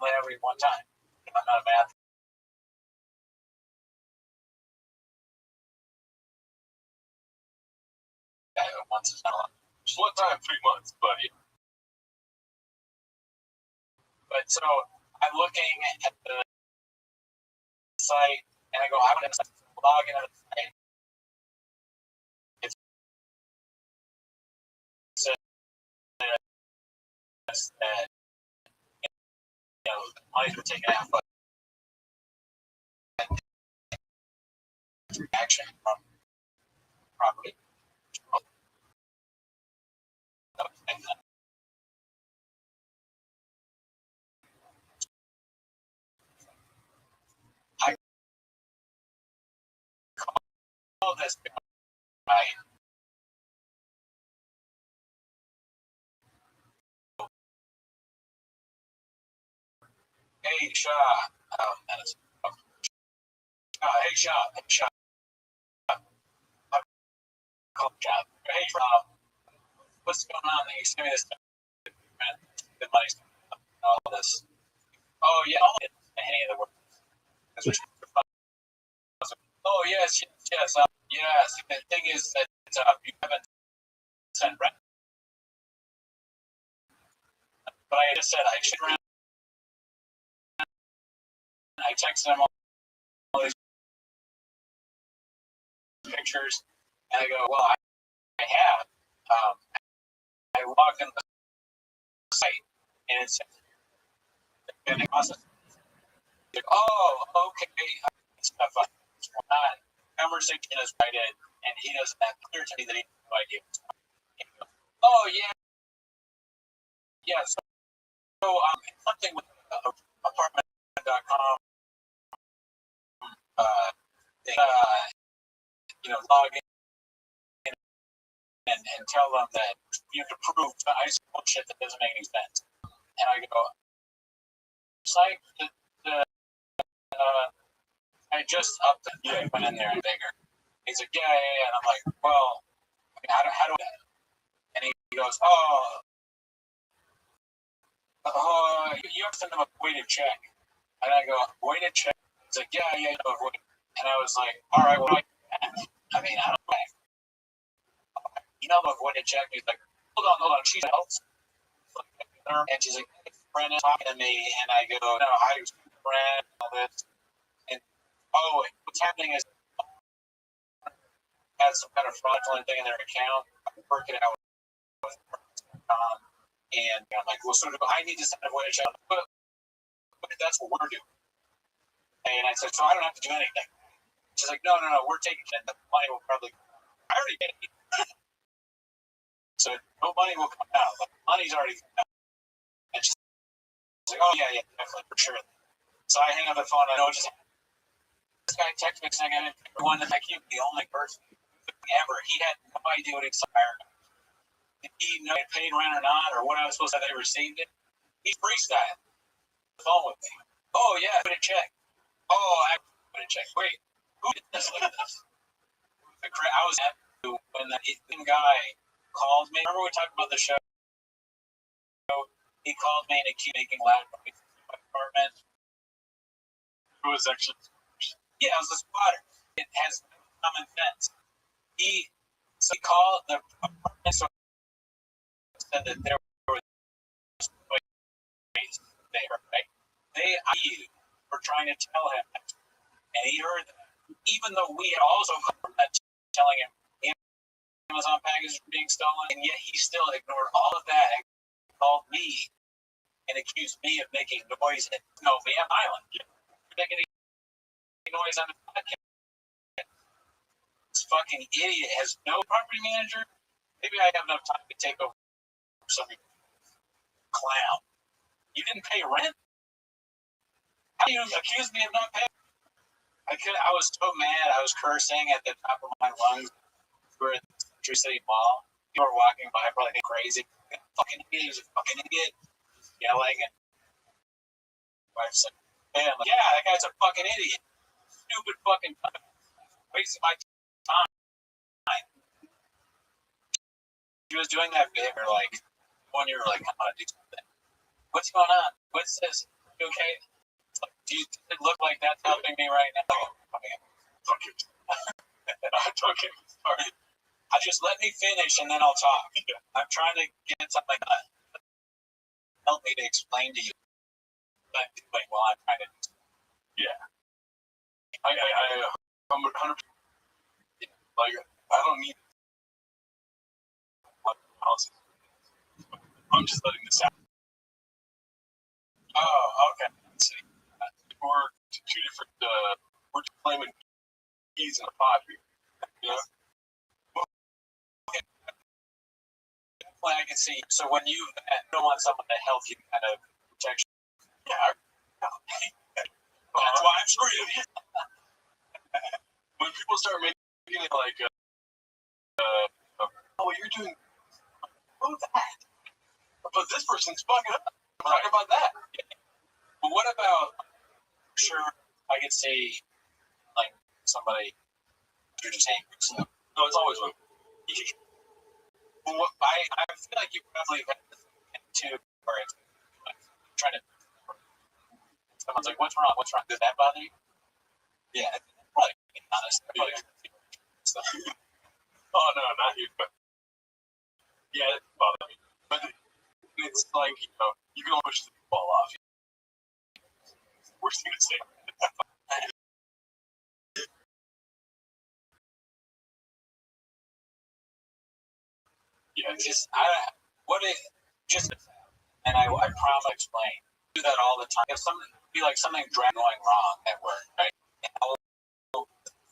only have to read one time. I'm not a math. Once is not a lot. Just one time, 3 months, buddy. But so I'm looking at the site and I go, I want to log into the site. It says that the money were taken out, but action from property. I call this guy. Hey, Shaw. Hey, Shaw. Call Shaw. Hey, what's going on? You sent me this. The money's all this. Oh, yeah. Any of the work. Oh, yes. Yes. The thing is that you haven't sent rent. But I just said I should rent. I texted him all these pictures, and I go, well, I have. I log in the site, and it says, pending process. Like, oh, okay. Stuff not. Conversation is righted, and he doesn't have clear to me that he has no idea. Oh, yeah. Yeah, so something with apartment.com, log in and tell them that you have to prove I just bullshit that doesn't make any sense. And I go, site, I just upped it. I went in there and bigger. He's like, yeah. And I'm like, well, how do I? And he goes, you have to send them a voided check. And I go, voided check? He's like, yeah, voided. And I was like, all right, well, I mean, I don't know. A voided check. He's like, hold on. She helps. And she's like, Brendan talking to me. And I go, no, I was Brendan, all this. And, what's happening is has some kind of fraudulent thing in their account. I'm working out with and I'm like, well, I need to send a voided check. But that's what we're doing. And I said, so I don't have to do anything. She's like, no, we're taking it. And the money will probably, I already get it. So no money will come out. But money's already come out. And she's like, oh, yeah, definitely, for sure. So I hang up the phone. I know just this guy texted me saying I didn't pick one. And like, he was the only person ever. He had no idea what he expired. Did he know he paid rent or not, or what I was supposed to have they received it? He's freestyling the phone with me. Oh, yeah, put a check. Oh, I put a check. Wait, who did this like this? I was at when the guy called me. Remember we talked about the show? He called me and he kept making loud noises in my apartment. Who was actually? Yeah, it was a spotter. It has common sense. He called the apartment so said that there was ways there, right? They were trying to tell him that, and he heard that. Even though we had also covered that, telling him Amazon packages were being stolen, and yet he still ignored all of that and called me and accused me of making noise at Van Island. You're making any noise on the podcast. This fucking idiot has no property manager. Maybe I have enough time to take over some clown. You didn't pay rent? How do you accuse me of not paying? I was so mad. I was cursing at the top of my lungs. We were at the Century City Mall. People were walking by, probably crazy. Fucking idiot. He was a fucking idiot. Yelling. And my wife said, hey, I'm like, yeah, that guy's a fucking idiot. Stupid fucking wasting my time. She was doing that bit where, like, when you were like, I want to do something. What's going on? What's this? okay? Do you look like that's helping me right now? I mean, Okay. Okay. Sorry. just let me finish and then I'll talk. Yeah. I'm trying to get something done. Help me to explain to you what I'm doing while I'm trying to. Yeah. I'm 100%. Like, I don't need houses. I'm just letting this happen. Oh, okay. Let's see. We're two different, we're just claiming keys in a pot here. You know? Well, I can see. So when you don't want someone to help you kind of protect you. Yeah. That's why I'm screaming. When people start making it like, oh, you're doing that. But this person's fucking up. Talk about that. But what about, sure, I could see, like, somebody, you're just angry. So, No, it's always one. well, I feel like you probably have this too, where it's like, trying to, someone's like, what's wrong? What's wrong? Does that bother you? Yeah, probably, to be honest. Probably, so. Oh, no, not you. But yeah, it bothers me. But it's like, you know, you can always just fall off. Worst thing to say. Yeah, Just, and I promise I'll explain. I do that all the time. If something, be like something going wrong at work, right? And I'll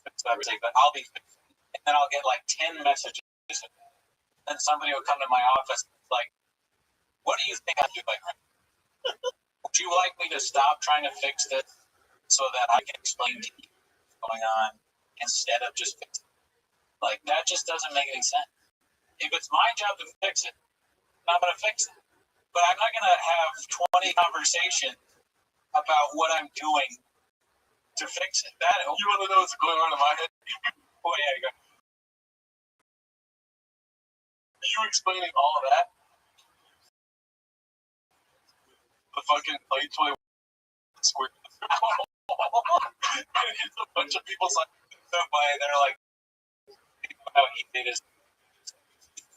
fix everything, but I'll be fixing it. And then I'll get like 10 messages. Then somebody will come to my office like, what do you think I'm doing right? Would you like me to stop trying to fix this so that I can explain to you what's going on instead of just fixing it? Like, that just doesn't make any sense. If it's my job to fix it, I'm going to fix it. But I'm not going to have 20 conversations about what I'm doing to fix it. That, you want to know what's going on in my head? oh yeah, go. You explaining all of that? The fucking play toy square. It's a bunch of people's like, So funny. They're like, how he did his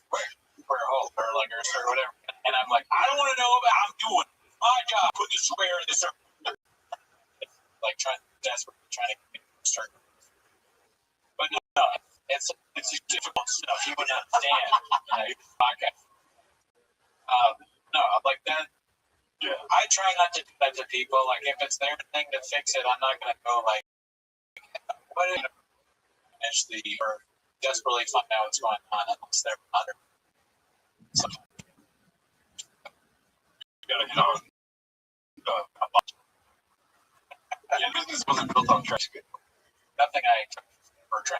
square hole or like or whatever. And I'm like, I don't want to know about. I'm doing my job. Put the square in the circle. Like desperately trying to get the circle. But no, it's difficult stuff. You wouldn't understand. Podcast. No, like that. yeah. I try not to do that to people. Like if it's their thing to fix it, I'm not gonna go like, what is initially or desperately find out what's going on unless they're under. So, You gotta hit on. Yeah, business wasn't built on trust. nothing I or try.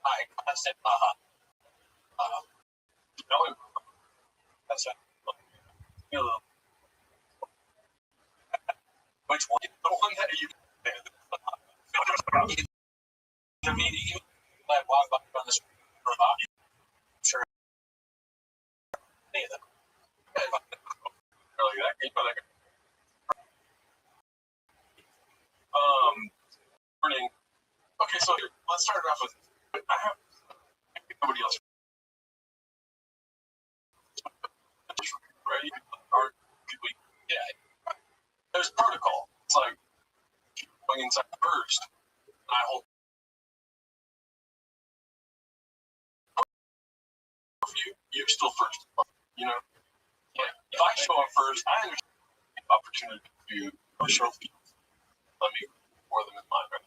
I constant No, that's it. Which one? the one that you. To me, you let walk by on the street. I'm sure any of them. Like that. Morning. Okay, so here, let's start it off with. I have nobody else. Right? Or could we? Yeah. There's protocol. It's like going inside first. And I hold you still first. You know? Yeah. If I show up first, I understand the opportunity to show people. Let me pour them in mine, right?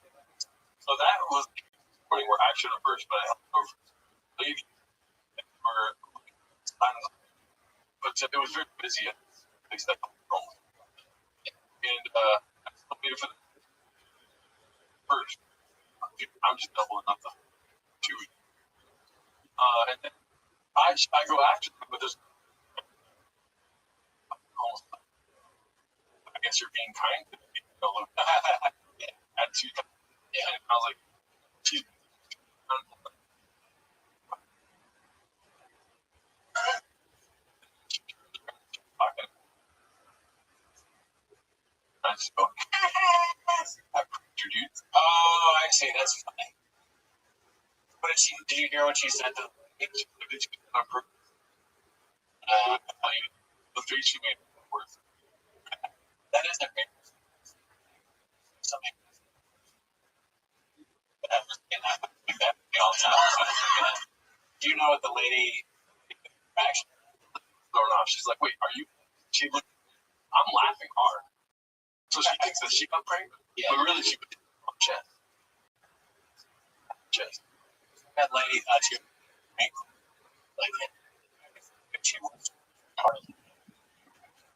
So that was the morning where I showed up first, but I helped over the lady for but it was very busy at least at home. And I still waited for the first. I'm just doubling up the two. And then I go after them, but there's almost, I guess you're being kind to me. You know, at two times. Yeah. And I was like, geez. I just go, I proved you, dude. Oh, I see. That's funny. What did she? Did you hear what she said to? I proved the face she made worth. That is their favorite. Something that happens in that all the time. Do you know what the lady reaction? Or not? She's like, wait, are you? She looked. I'm laughing hard. So she thinks that she got pregnant, but really she was on chest. That lady thought she was like if she was part of the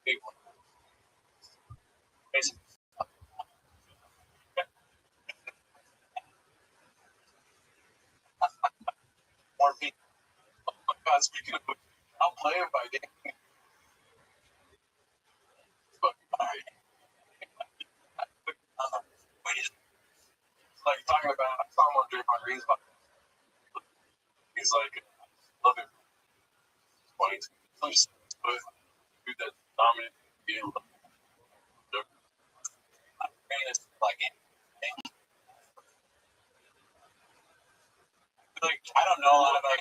big one. Basically. More people. Oh my God, speaking of which, I'll play it by day. Alright. Like talking about, I saw him on Draymond Green's podcast. He's like, love him. 20. Dude that dominated the game. Like I don't know a lot about.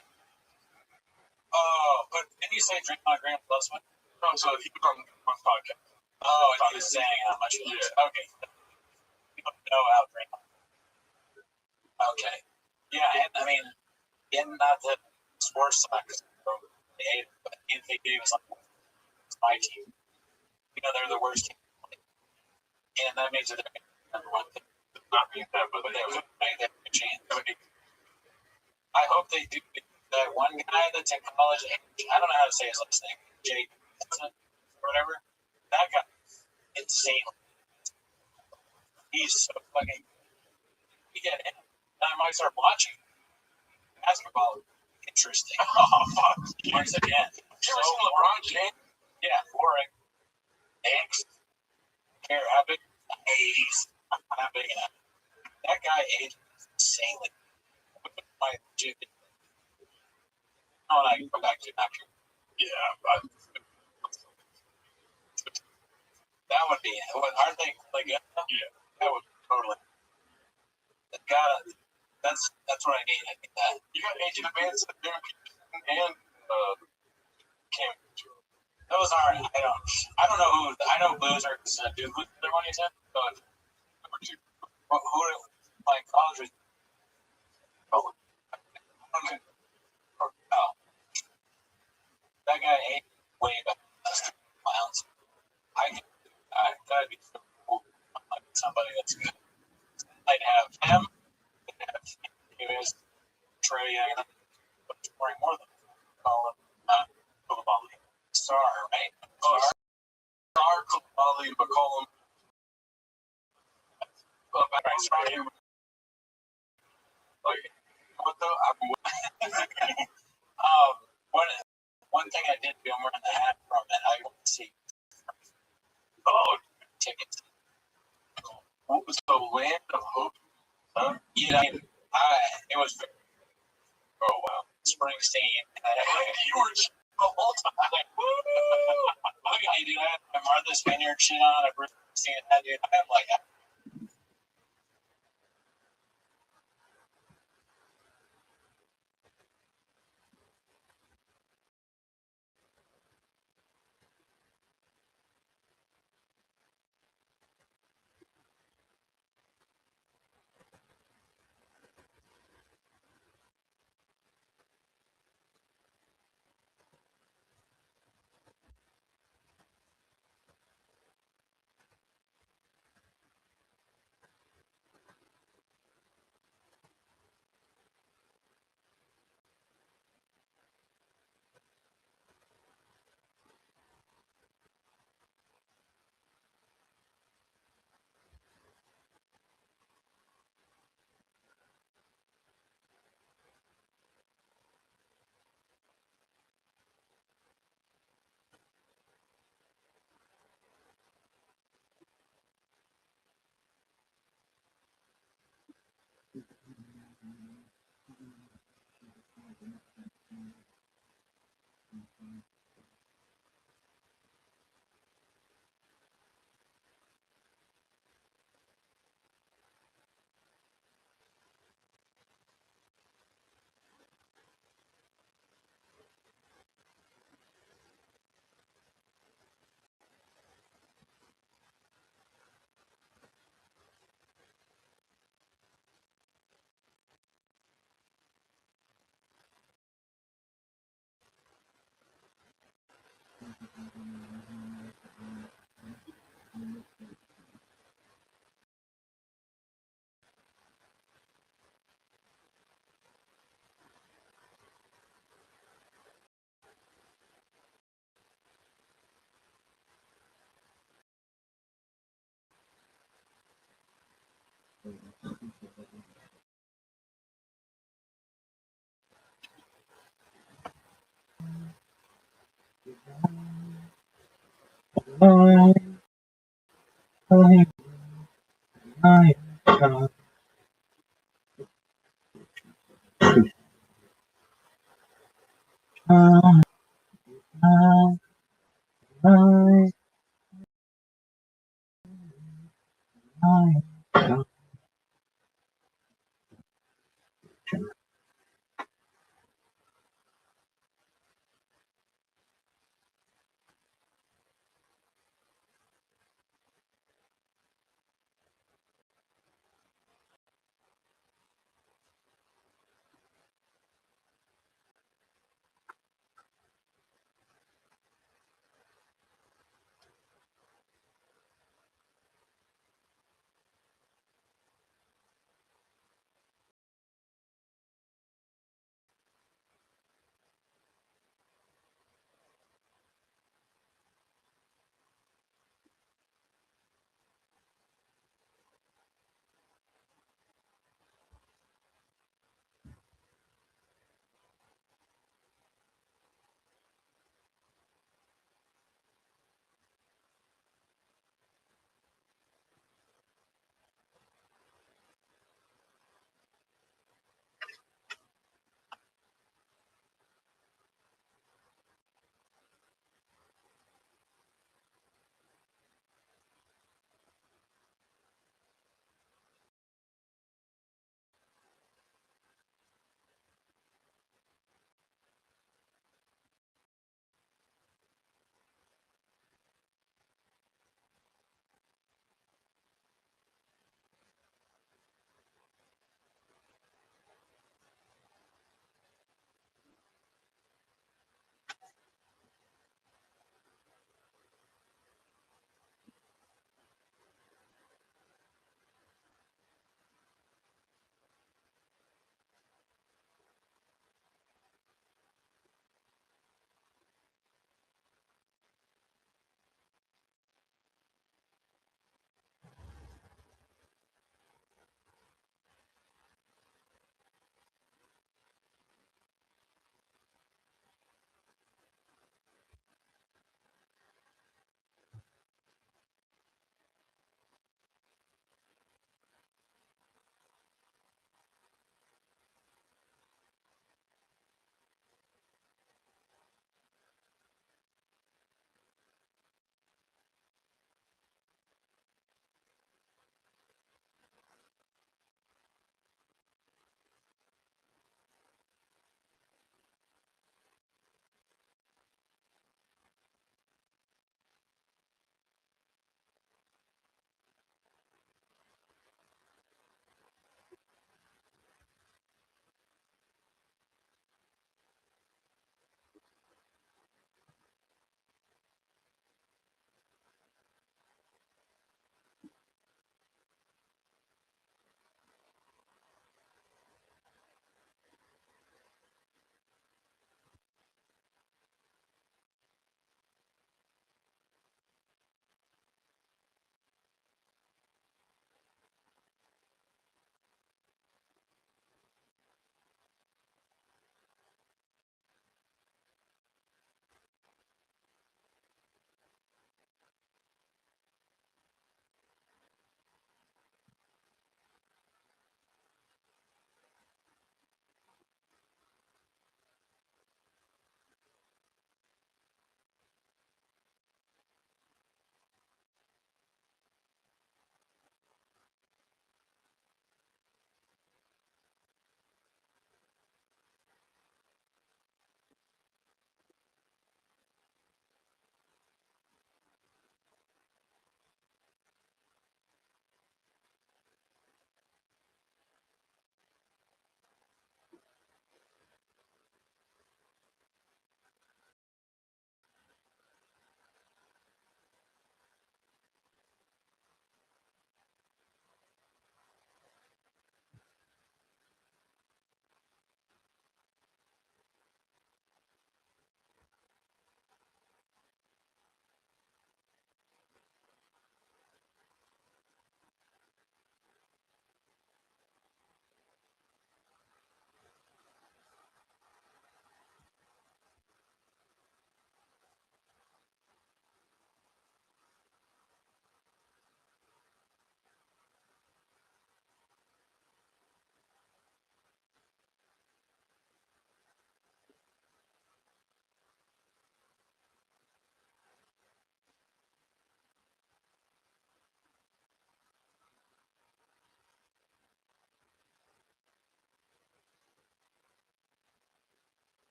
Oh, but didn't you say Draymond Green plus one? No, so he was on podcast. Oh, and he was saying how much he was. Okay. You don't know how Draymond. Okay. Yeah, and I mean, not that sports sucks. They hate it, but he was like, it's my team. You know, they're the worst team. And that means that they're number one thing. Not being that, but They have a chance. I hope they do. That one guy that's in college, I don't know how to say his last name, Jake or whatever. That guy, insane. He's so fucking. Yeah, I might start watching basketball. Interesting. oh, fuck. Once again. You ever seen LeBron James? Yeah, boring. Thanks. Care how big? He's not big enough. That guy aged insanely. My legit. Oh, and I can go back to that. Yeah, but That would be. Aren't they really good? yeah, That would totally. Gotta. That's what I need. I think that. you got Agent Advance and Darren Peterson and Cam. Those are. I don't know who. I know Boozer. Dude, who's the other one you said? Number 2. Who like college? Oh, that guy ain't way back. Clowns. I gotta be so cool. Somebody that's good. I'd have him. I'd have Davis, Trey Young, but scoring more than Colin. Koulibaly. Star, right? Star, Koulibaly, McCollum. Right. Like, what the? One thing I did do, I'm wearing the hat from it. I want to see tickets. What was the Land of Hope? Huh? Yeah, it was. Oh, wow. Springsteen. You were the whole time. Like, woo! Look at me, dude. I have my Martha's Vineyard shit on. I've seen that, dude. I'm like,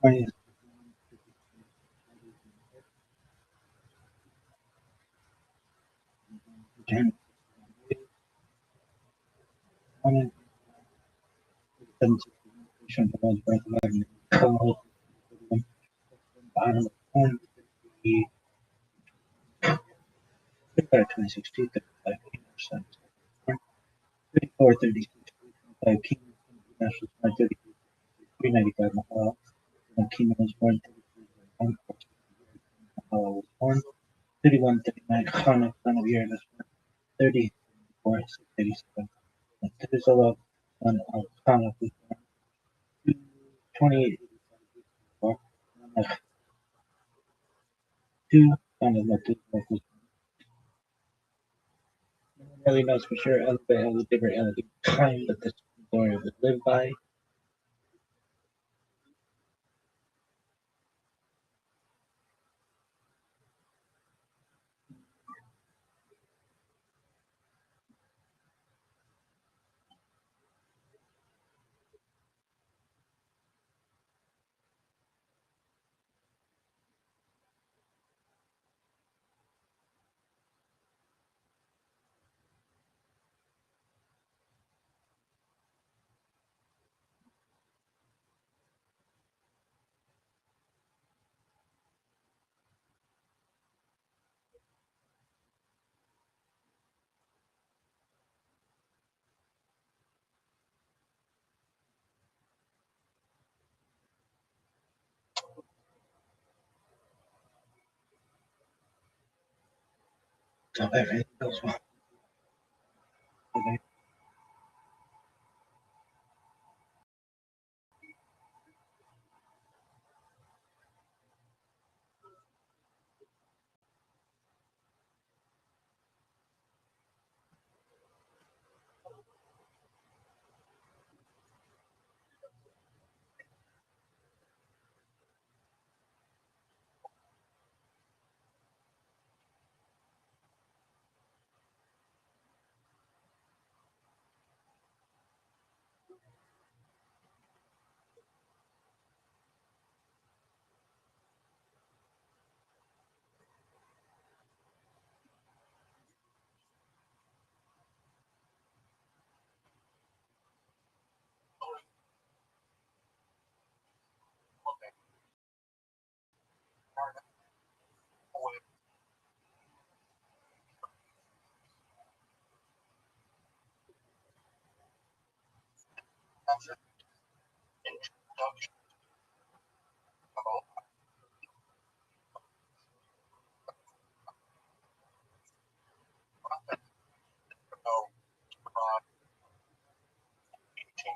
20 10 1 concentration was by the co-host bottom one the 2016 35% 34 36 25 King National 395 Mahal King was born 33 Mahal was born 31 39 Khan of Year was born 34 687 Methuselah son of Khan was born 28 two son of Methuselah was no one really knows for sure Elizabeth has a different elegant time that this story was lived by. So everything goes well. Okay.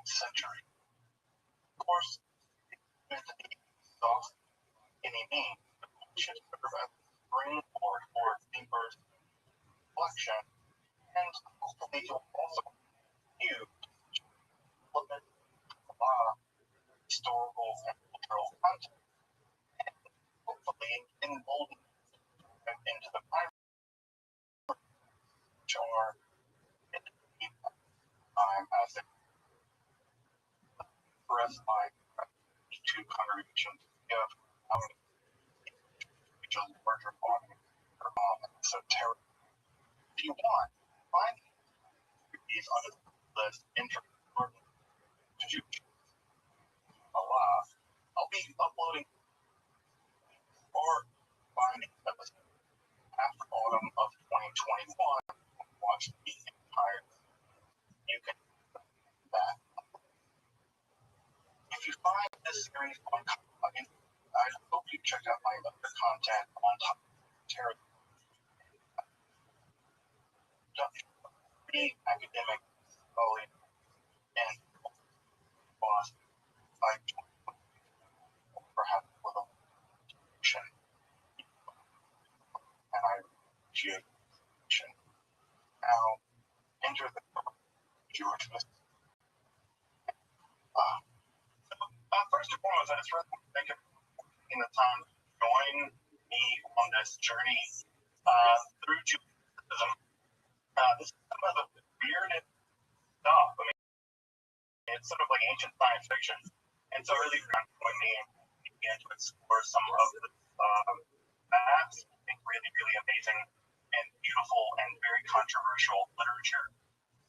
Century. Of course, off any means should serve as a springboard for deeper reflection, and hopefully you'll also view element historical and cultural content, and hopefully embolden them into the time which are in the time as they express my to congregations of a larger body esoteric. If you want, find these under the list important to I'll be uploading or finding episodes after autumn of 2021. Watch the entire. You can that. If you find this series on I hope you check out my other content on Terra. Be academic, and boss. I perhaps with a and I appreciate now enter the Jewish first and foremost, I just really thank you for taking the time to join me on this journey through Judaism. This is some of the weirdest stuff. I mean, it's sort of like ancient science fiction. And so really when me began to explore some of the that's I think really, really amazing and beautiful and very controversial literature.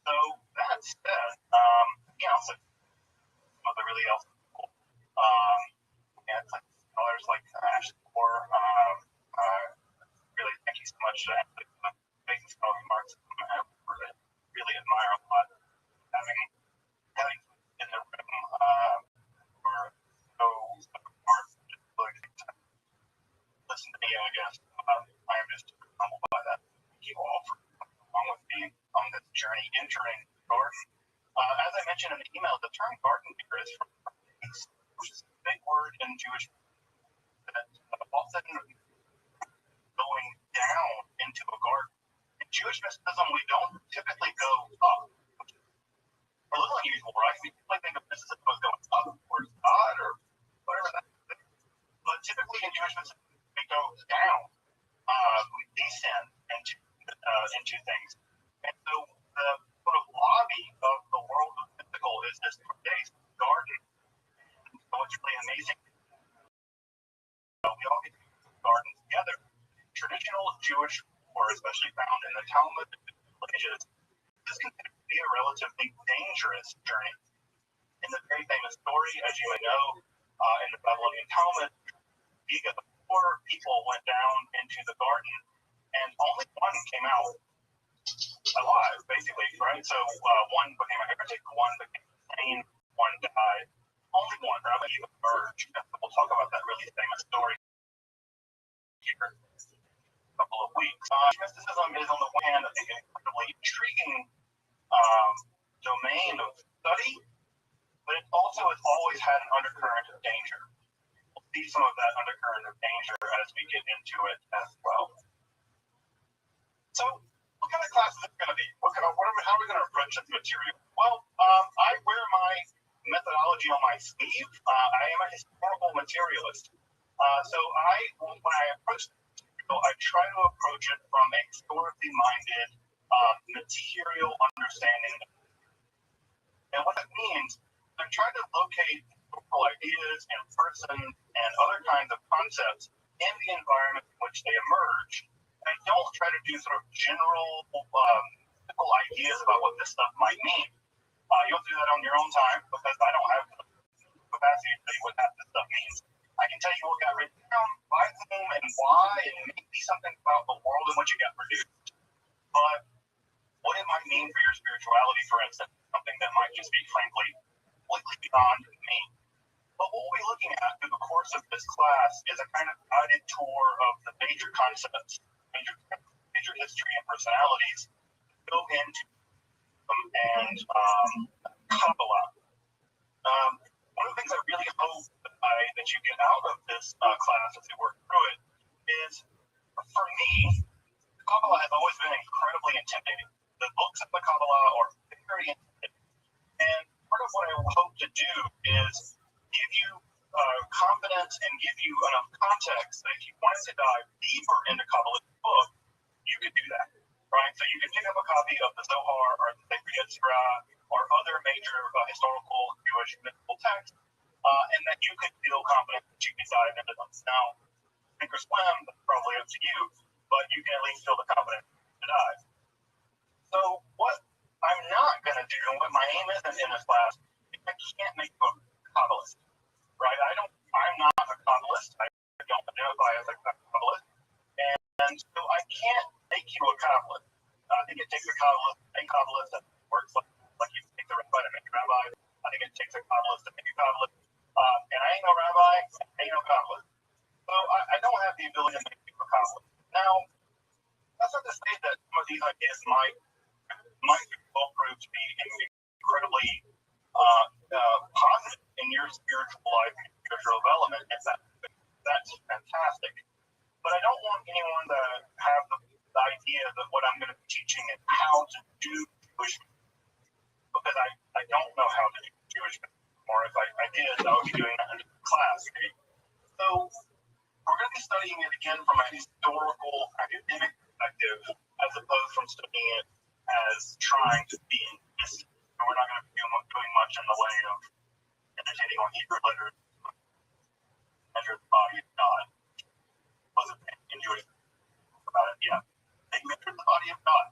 So that said, so some of the really and like scholars like Ashley Moore, really thank you so much for making scholarly remarks. I really admire a lot having in the room for so smart, listen to me, I guess. I am just humbled by that. Thank you all for along with me on this journey entering garden. As I mentioned in the email, the term garden here is from which is a big word in Jewish that often going down into a garden. In Jewish mysticism, we don't typically go up. A little unusual, right? We typically think of mysticism as going up towards God or whatever that is. But typically in Jewish mysticism, we go down. We descend into things. And so the sort of lobby of the world of mystical is this garden. So it's really amazing. We all get to garden together. Traditional Jewish lore, especially found in the Talmud villages, is considered to be a relatively dangerous journey. In the very famous story, as you may know, in the Babylonian Talmud, 4 people went down into the garden, and only one came out alive, basically, right? So one became a heretic, one became insane, one died. Only one emerged. We'll talk about that really famous story here in a couple couple of weeks. Mysticism is, on the one hand, an incredibly intriguing domain of study, but it also has always had an undercurrent of danger. We'll see some of that undercurrent of danger as we get into it as well. So, what kind of class is it going to be? How are we going to approach this material? Well, I wear my methodology on my sleeve. I am a historical materialist. When I approach the material, I try to approach it from a historically minded, material understanding. And what that means, I'm trying to locate historical ideas and persons and other kinds of concepts in the environment in which they emerge. I don't try to do sort of general ideas about what this stuff might mean. You'll do that on your own time because I don't have the capacity to tell you what half this stuff means. I can tell you what got written down, by whom, and why, and maybe something about the world in which it got produced. But what it might mean for your spirituality, for instance, something that might just be, frankly, completely beyond me. But what we'll be looking at through the course of this class is a kind of guided tour of the major concepts, major history and personalities that go into and Kabbalah. One of the things I really hope that you get out of this class as you work through it is, for me, Kabbalah has always been incredibly intimidating. The books of the Kabbalah are very intimidating. And part of what I hope to do is give you confidence and give you enough context that if you wanted to dive deeper into Kabbalah's book, you could do that, right? So you can pick up a copy of the Zohar or the Sacred Yetzirah or other major historical Jewish mythical texts, and that you could feel confident that you can dive into them. Now, sink or swim, that's probably up to you, but you can at least feel the confidence to dive. So what I'm not going to do, and what my aim is in this class, is I can't make you a Kabbalist, right? I'm not a Kabbalist. I don't identify as a Kabbalist. And so I can't make you a Kabbalist. I think it takes a Kabbalist that works like you take the rabbi to make a rabbi. I think it takes a Kabbalist to make a Kabbalist. And I ain't no rabbi, I ain't no Kabbalist. So I don't have the ability to make you a Kabbalist. Now, that's not to say that some of these ideas might well prove to be incredibly positive in your spiritual life and spiritual development. That's fantastic. But I don't want anyone to have the idea that what I'm going to be teaching is how to do Jewish, because I don't know how to do Jewish, or if I did, I would be doing that in class. Okay? So we're going to be studying it again from a historical academic perspective, as opposed from studying it as trying to be in this. We're not going to be doing much in the way of meditating on Hebrew letters, measure the body of God. Wasn't in Jewish about it, yeah. They measure the body of God.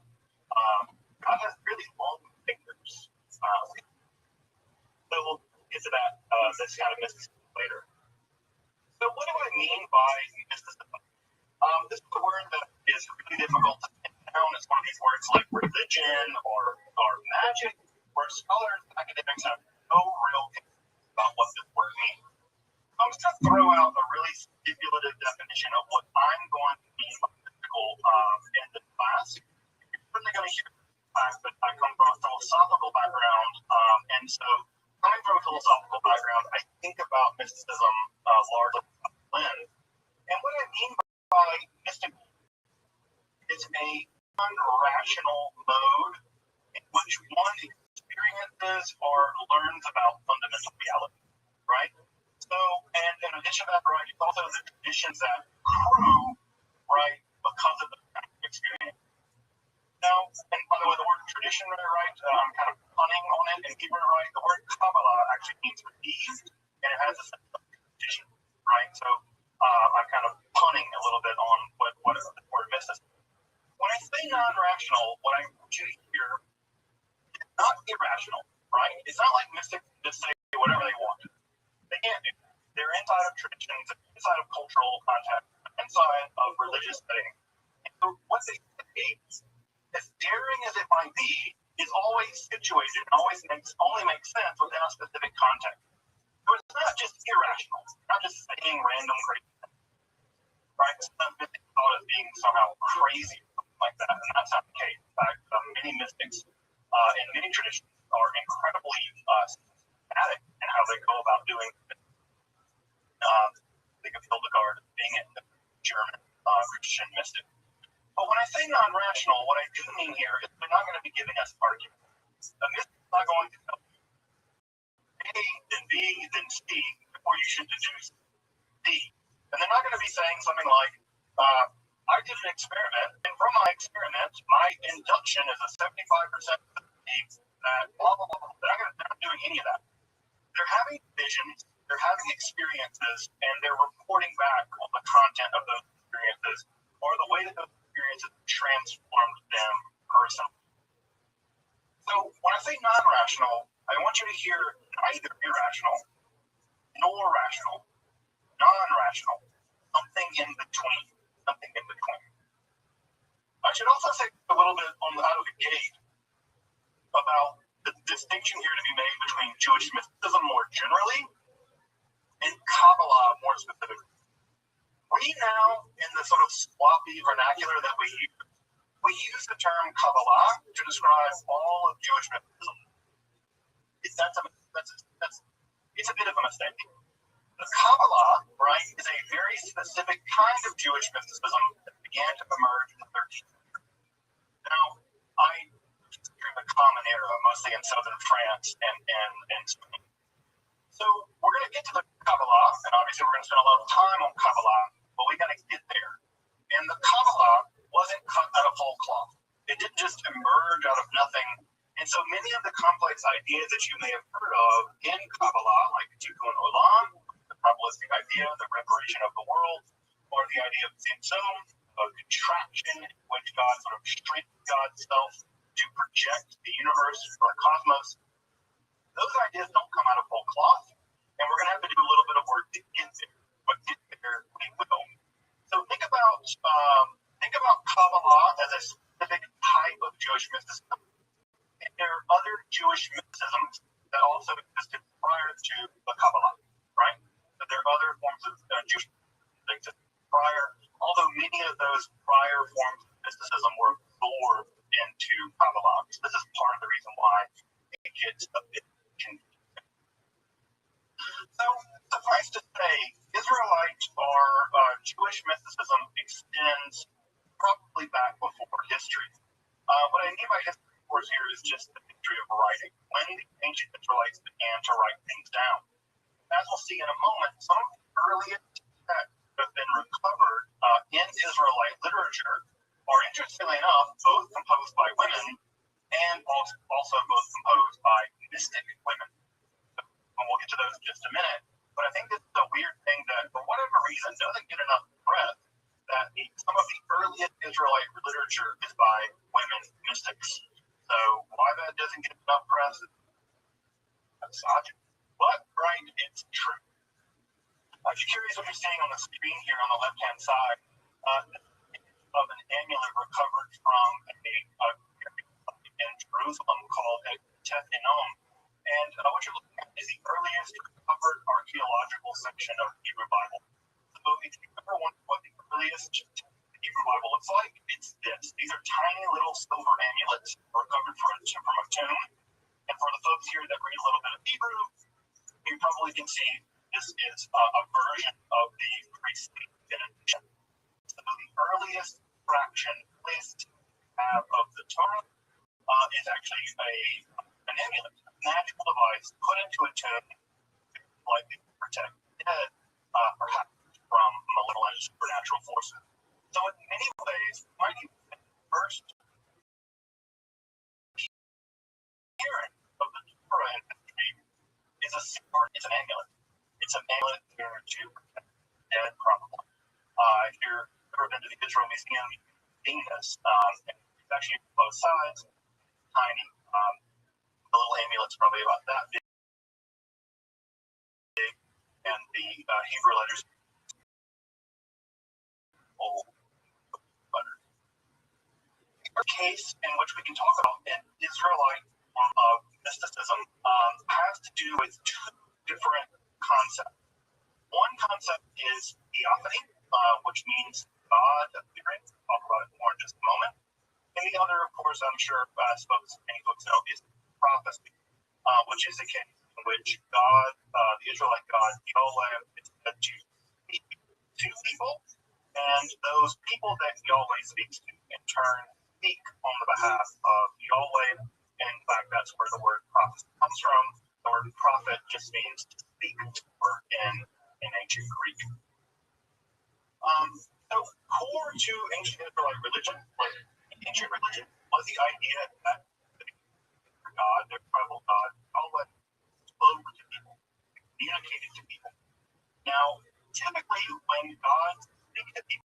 God has really long fingers. So we'll get to that, this kind of mysticism later. So what do I mean by mysticism? This is a word that is really difficult to pin down. It's one of these words like religion or magic, where scholars and academics have no real concept about what this word means. So I'm just going to throw out a really stipulative definition of what I'm going to mean by mystical in this class. You're certainly going to hear class, but I come from a philosophical background, and so coming from a philosophical background, I think about mysticism largely through that lens. And what I mean by mystical is a non-rational mode in which one experiences or learns about fundamental reality, right? So, and in addition to that, right, it's also the traditions that accrue, right, because of the kind of experience. Now, and by the way, the word tradition, right, I'm kind of punning on it in Hebrew, right? The word Kabbalah actually means received, and it has a sense of tradition, right? So I'm kind of punning a little bit on what the word misses. When I say non-rational, what I want you to hear is not irrational, right? It's not like mystics just say whatever they want. They can't do that. They're inside of traditions, inside of cultural context, inside of religious settings. And so what they say, as daring as it might be, is always situated and only makes sense within a specific context. So it's not just irrational. It's not just saying random crazy things, right? It's not thought as being somehow crazy like that, and that's not the case. In fact, many mystics in many traditions are incredibly systematic in how they go about doing it. Think of Hildegard as being a German Christian mystic. But when I say non-rational, what I do mean here is they're not going to be giving us arguments. A mystic is not going to tell A, then B, then C, before you should deduce D. And they're not going to be saying something like, I did an experiment, and from my experiment, my induction is a 75% that blah, blah, blah. They're not doing any of that. They're having visions, they're having experiences, and they're reporting back on the content of those experiences or the way that those experiences transformed them personally. So when I say non-rational, I want you to hear neither irrational nor rational, non-rational, something in between. Something in between. I should also say a little bit out of the gate about the distinction here to be made between Jewish mysticism more generally and Kabbalah more specifically. We now, in the sort of sloppy vernacular that we use the term Kabbalah to describe all of Jewish mysticism. It's a bit of a mistake. The Kabbalah, right, is a very specific kind of Jewish mysticism that began to emerge in the 13th century. Now, I consider the Common Era, mostly in southern France and Spain. So we're going to get to the Kabbalah, and obviously we're going to spend a lot of time on Kabbalah, but we got to get there. And the Kabbalah wasn't cut out of whole cloth. It didn't just emerge out of nothing. And so many of the complex ideas that you may have heard of in Kabbalah, like Tikkun Olam, the Kabbalistic idea, the reparation of the world, or the idea of Tzimtzum, of contraction, in which God sort of shrinks God's self to project the universe or the cosmos, those ideas don't come out of whole cloth, and we're going to have to do a little bit of work to get there. But get there we will. So think about Kabbalah as a specific type of Jewish mysticism. And there are other Jewish mysticisms that also existed prior to the Kabbalah, right? But there are other forms of Jewish mysticism that existed prior, although many of those prior forms of mysticism were absorbed into Kabbalah. So this is part of the reason why it gets a bit confusing. So suffice to say, Israelite or Jewish mysticism extends probably back before history. What I mean by history, of course, here is just the history of writing, when the ancient Israelites began to write things down. As we'll see in a moment, some of the earliest texts that have been recovered in Israelite literature are, interestingly enough, both composed by women and also both composed by mystic women. And we'll get to those in just a minute. But I think this is a weird thing that, for whatever reason, doesn't get enough press, that some of the earliest Israelite literature is by women mystics. So why that doesn't get enough press is misogyny. But, right, it's true. If you're curious what you're seeing on the screen here on the left-hand side, of an amulet recovered from in Jerusalem called a Teth Enom. And what you're looking at is the earliest recovered archaeological section of the Hebrew Bible. So if you ever wonder what the earliest Hebrew Bible looks like, it's this. These are tiny little silver amulets recovered from a tomb. And for the folks here that read a little bit of Hebrew, you probably can see this is a version of the priestly benediction. So the earliest fraction list of the Torah is actually an amulet, a magical device put into a tomb likely to protect the dead, perhaps from malevolent supernatural forces. So in many ways, might even say the first appearance of the Torah in history is an amulet. It's an amulet here to protect the dead, probably. If you've ever been to the Israel Museum, you've seen this. It's actually both sides, tiny. The little amulet's probably about that big, and the Hebrew letters old letters. The case in which we can talk about an Israelite form of mysticism has to do with two different concepts. One concept is theophany, which means God appearing. We'll talk about it more in just a moment. And the other, of course, I'm sure many folks know, is prophecy, which is a case in which God, the Israelite God, Yahweh, is said to speak to people, and those people that Yahweh speaks to, in turn, speak on the behalf of Yahweh. And in fact, that's where the word prophecy comes from. The word prophet just means to speak, or in ancient Greek. So core to ancient Israelite religion, was the idea that their God, their tribal God, Yahweh, spoke to people, communicated to people. Now, typically, when God speaks to people,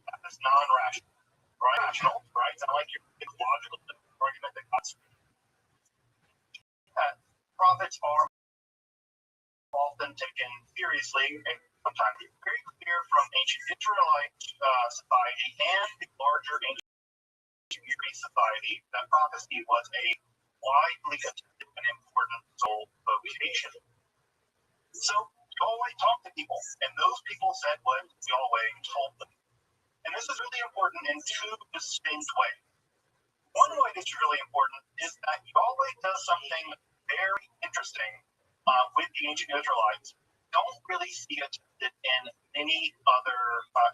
that is non-rational, right? It's not like your logical argument that God speaks. Prophets are often taken seriously, and sometimes it's very clear from ancient Israelite society and the larger ancient Greek society that prophecy was a widely attended and important soul vocation. So Yahweh talked to people, and those people said what Yahweh told them. And this is really important in two distinct ways. One way that's really important is that Yahweh does something very interesting with the ancient Israelites. Don't really see it in any other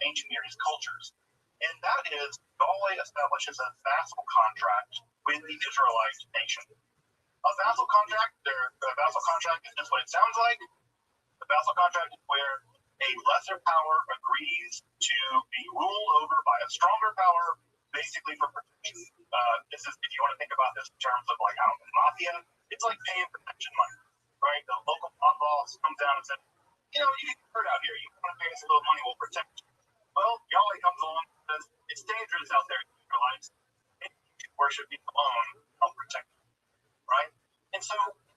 ancient Near East cultures. And that is, Yahweh establishes a vassal contract with the Israelite nation. A vassal contract is just what it sounds like. The vassal contract is where a lesser power agrees to be ruled over by a stronger power, basically for protection. This is, if you want to think about this in terms of like out in the mafia, it's like paying protection money, right? The local mob boss comes down and says, you get hurt out here. You want to pay us a little money, we'll protect you. Well, Yahweh comes along and says, it's dangerous out there, Israelites. And you should worship me alone, I'll protect you, right? And so,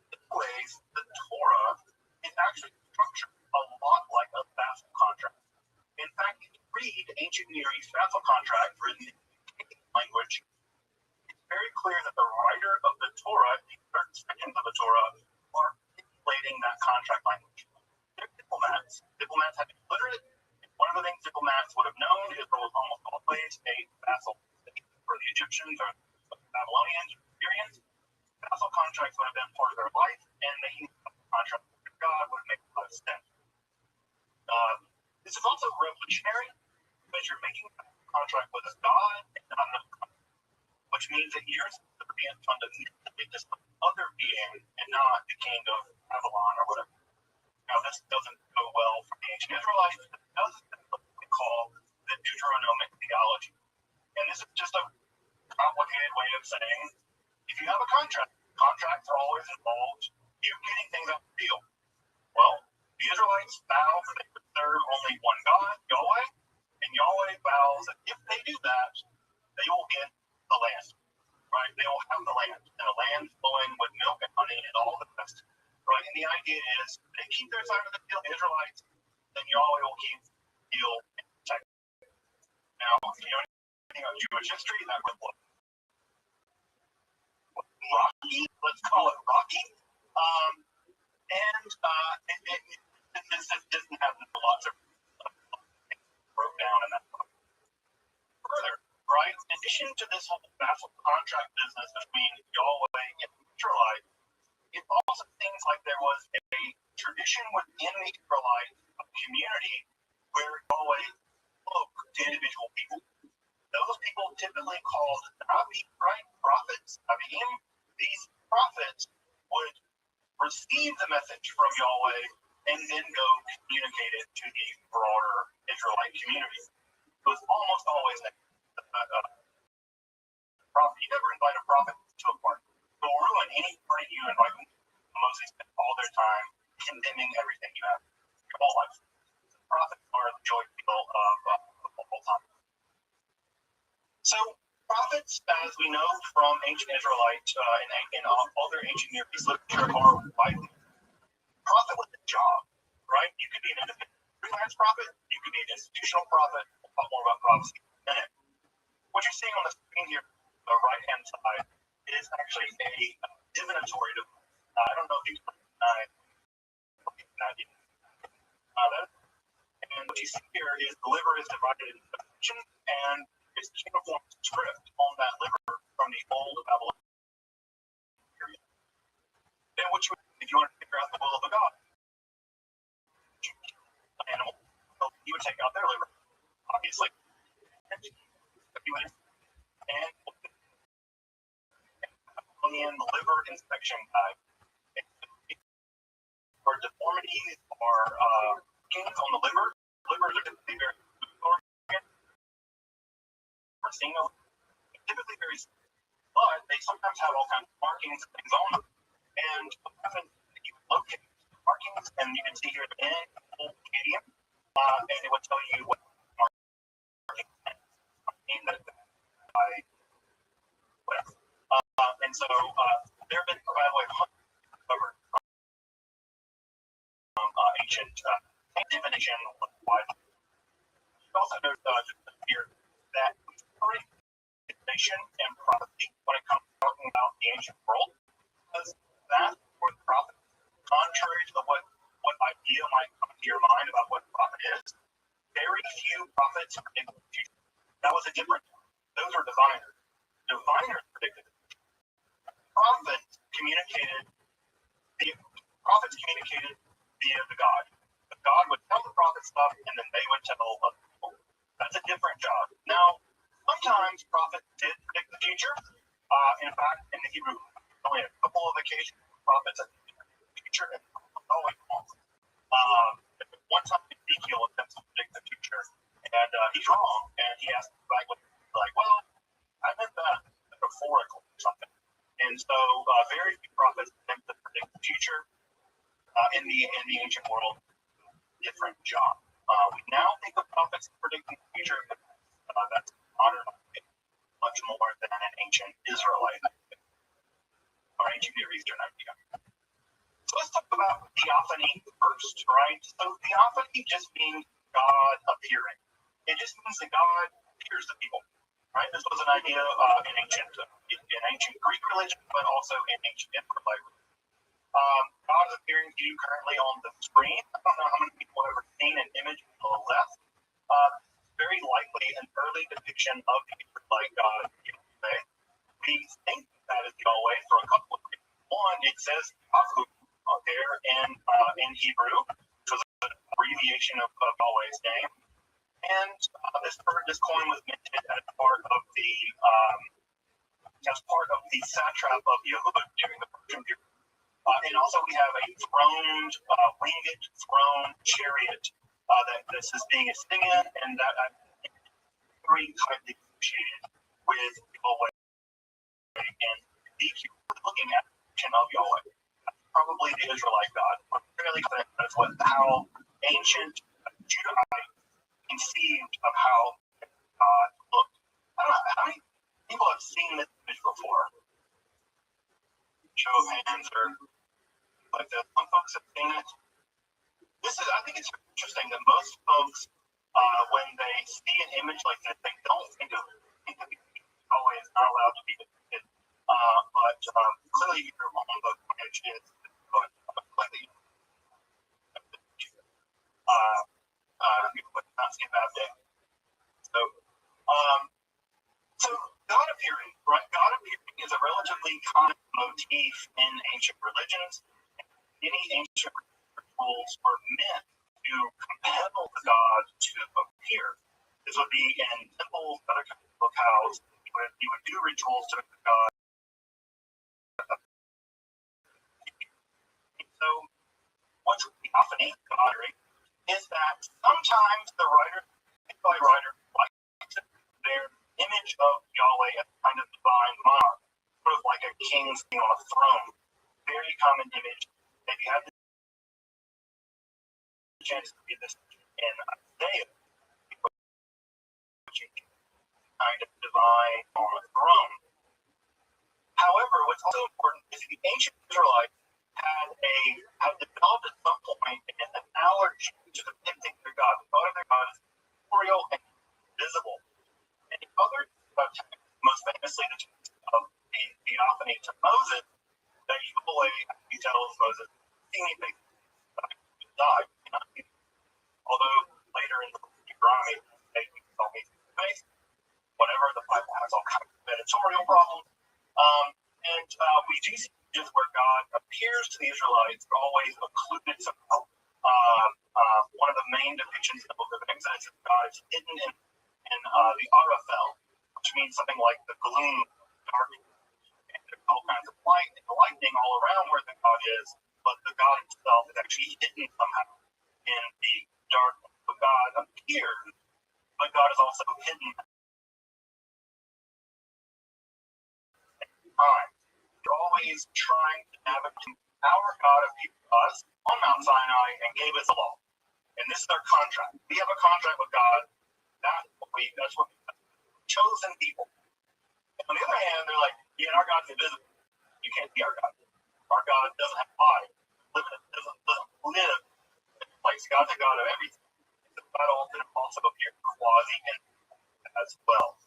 in ways, the Torah is actually structured a lot like a vassal contract. In fact, if you read ancient Near East vassal contracts written in language, it's very clear that the writer of the Torah, in certain sections of the Torah, are manipulating that contract language. They're diplomats. Diplomats have to be literate. And one of the things diplomats would have known is there was almost always a vassal for the Egyptians or the Babylonians or Syrians. Vassal contracts would have been part of their life, and making a contract with God would make a lot of sense. This is also revolutionary because you're making a contract with a God and not another God, which means that you're being fundamentally just other being and not the king of Babylon or whatever. Now, this doesn't go well for the ancient Israelites. It does what we call the Deuteronomic theology. And this is just a complicated way of saying, if you have a contract, contracts are always involved you getting things out of the deal. Well, the Israelites vow that they would serve only one God, Yahweh, and Yahweh vows that if they do that, they will get the land, right? They will have the land, and a land flowing with milk and honey and all the best, right? And the idea is they keep their side of the deal, the Israelites, then Yahweh will keep the deal and protect it. Now, if you know anything about Jewish history, that would look rocky, let's call it rocky. This doesn't have lots of broke down in that book. Further, right, in addition to this whole vassal contract business between Yahweh and the Israelites, it also seems like there was a tradition within the Israelite community where Yahweh spoke to individual people. Those people typically called Nabi, right, prophets, Nabim. These prophets would receive the message from Yahweh and then go communicate it to the broader Israelite community. It was almost always a prophet. You never invite a prophet to a party. It will ruin any party you invite them to. Mostly spend all their time condemning everything you have your whole life. Prophets are the joy people of the whole time. So, prophets, as we know from ancient Israelite and other ancient Near East literature, are widely. Prophet was a job, right? You could be an independent freelance prophet, you could be an institutional prophet. We'll talk more about prophecy in a minute. What you're seeing on the screen here, the right-hand side, is actually a divinatory device. I don't know if you can recognize that. And what you you see here is the liver is divided into sections, and it's a uniform script on that liver from the old Babylonian period. Then what if you want to figure out the will of a god, an animal, so you would take out their liver, obviously. And Babylonian liver inspection guide. For deformities or markings on the liver, livers are typically very typically very, but they sometimes have all kinds of markings and things on them. And what happens is you locate markings, and you can see here the N, medium, and it would tell you what markings mean that by whatever. And so there have been, by the way, covered ancient divination wide. You also notice here that divination and prophecy when it comes to talking about the ancient world, because that for the prophet, contrary to what idea might come to your mind about what a prophet is, very few prophets predict the future. That was a different. Those are diviners. Diviners predicted it. Prophets communicated via the God. The God would tell the prophet stuff, and then they would tell other people. That's a different job. Now, sometimes prophets did predict the future. In fact, in the Hebrew, only a couple of occasions prophets had predicted the future, and always wrong. One time Ezekiel attempts to predict the future, and he's wrong, and he asks like, well, I meant that metaphorical or something. And so very few prophets attempt to predict the future in the ancient world. Different job. We now think of prophets predicting the future, but that's modern, much more than an ancient Israelite or ancient Near Eastern idea. So let's talk about theophany first, right? So theophany just means God appearing. It just means that God appears to people, right? This was an idea in ancient Greek religion, but also in ancient Israelite religion. God is appearing to you currently on the screen. I don't know how many people have ever seen an image on the left. Very likely an early depiction of the Israelite God. We think that is Yahweh for a couple of reasons. One, it says Yahu there in Hebrew, which was an abbreviation of Yahweh's name. And this coin was minted as part of the satrap of Yehuda during the Persian period. And also we have a winged throne chariot that this is being a thing in, and that I'm very tightly associated with Yahweh and Ezekiel looking at the vision of Yahweh. That's probably the Israelite God. I'm fairly confident that's how ancient Judahites conceived of how God looked. I don't know, how many people have seen this image before? Show of hands or like that. Some folks have seen it. I think it's interesting that most folks, when they see an image like this, they don't think of Yahweh is not allowed to be depicted. But clearly you're wrong, but image is completely not see a bad day. So God appearing, right? God appearing is a relatively common motif in ancient religions. Many ancient rituals were meant to compel the God to appear. This would be in temples, other kinds of locales. You would do rituals to the God. So, what's theophany, is that sometimes the writer like to their image of Yahweh as kind of divine monarch, sort of like a king sitting on a throne. Very common image. If you have the chance to read this in Isaiah, which is kind of divine on a throne. However, what's also important is the ancient Israelites had developed at some point an allergy to depicting their God. The thought of their God is corporeal and visible. And the other text, most famously the text of the theophany to Moses, that Yahweh, he tells Moses, see me face died. Although later in the editorial problems. We do see just where God appears to the Israelites, always occluded somehow. One of the main depictions in the book of Exodus is God is hidden in the Arafel, which means something like the gloom, darkness, and there's all kinds of light and lightning all around where the God is, but the God himself is actually hidden somehow in the darkness. So God appears, but God is also hidden at times. You're always trying to navigate. Our God appeared to us on Mount Sinai and gave us a law. And this is our contract. We have a contract with God. That's what we chosen people. And on the other hand, they're like, yeah, our God's invisible. You can't see our God. Our God doesn't have body. Doesn't live in a place. God's a God of everything. God also appears quasi as well.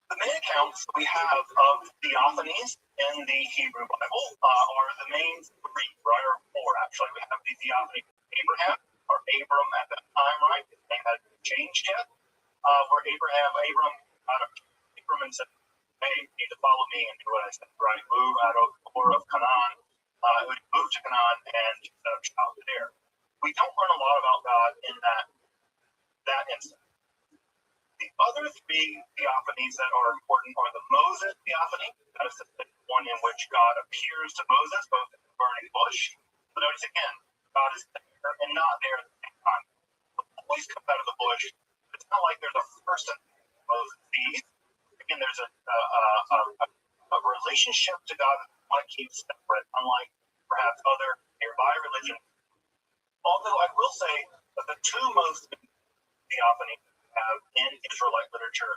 The main accounts we have of theophanies in the Hebrew Bible are the main three, right, or four actually. We have the theophany of Abraham, or Abram at that time, right? His name hadn't changed yet. Where Abram and said, hey, you need to follow me and do what I said, right? Move out of the Ur of Canaan. Move to Canaan and set up shop there. We don't learn a lot about God in that instance. The other three theophanies that are important are the Moses theophany. That is the one in which God appears to Moses, both in the burning bush. But notice again, God is there and not there at the same time. The voice comes out of the bush. It's not like there's a person Moses sees. Again, there's a relationship to God that we want to keep separate, unlike perhaps other nearby religions. Although I will say that the two most theophanies we have in Israelite literature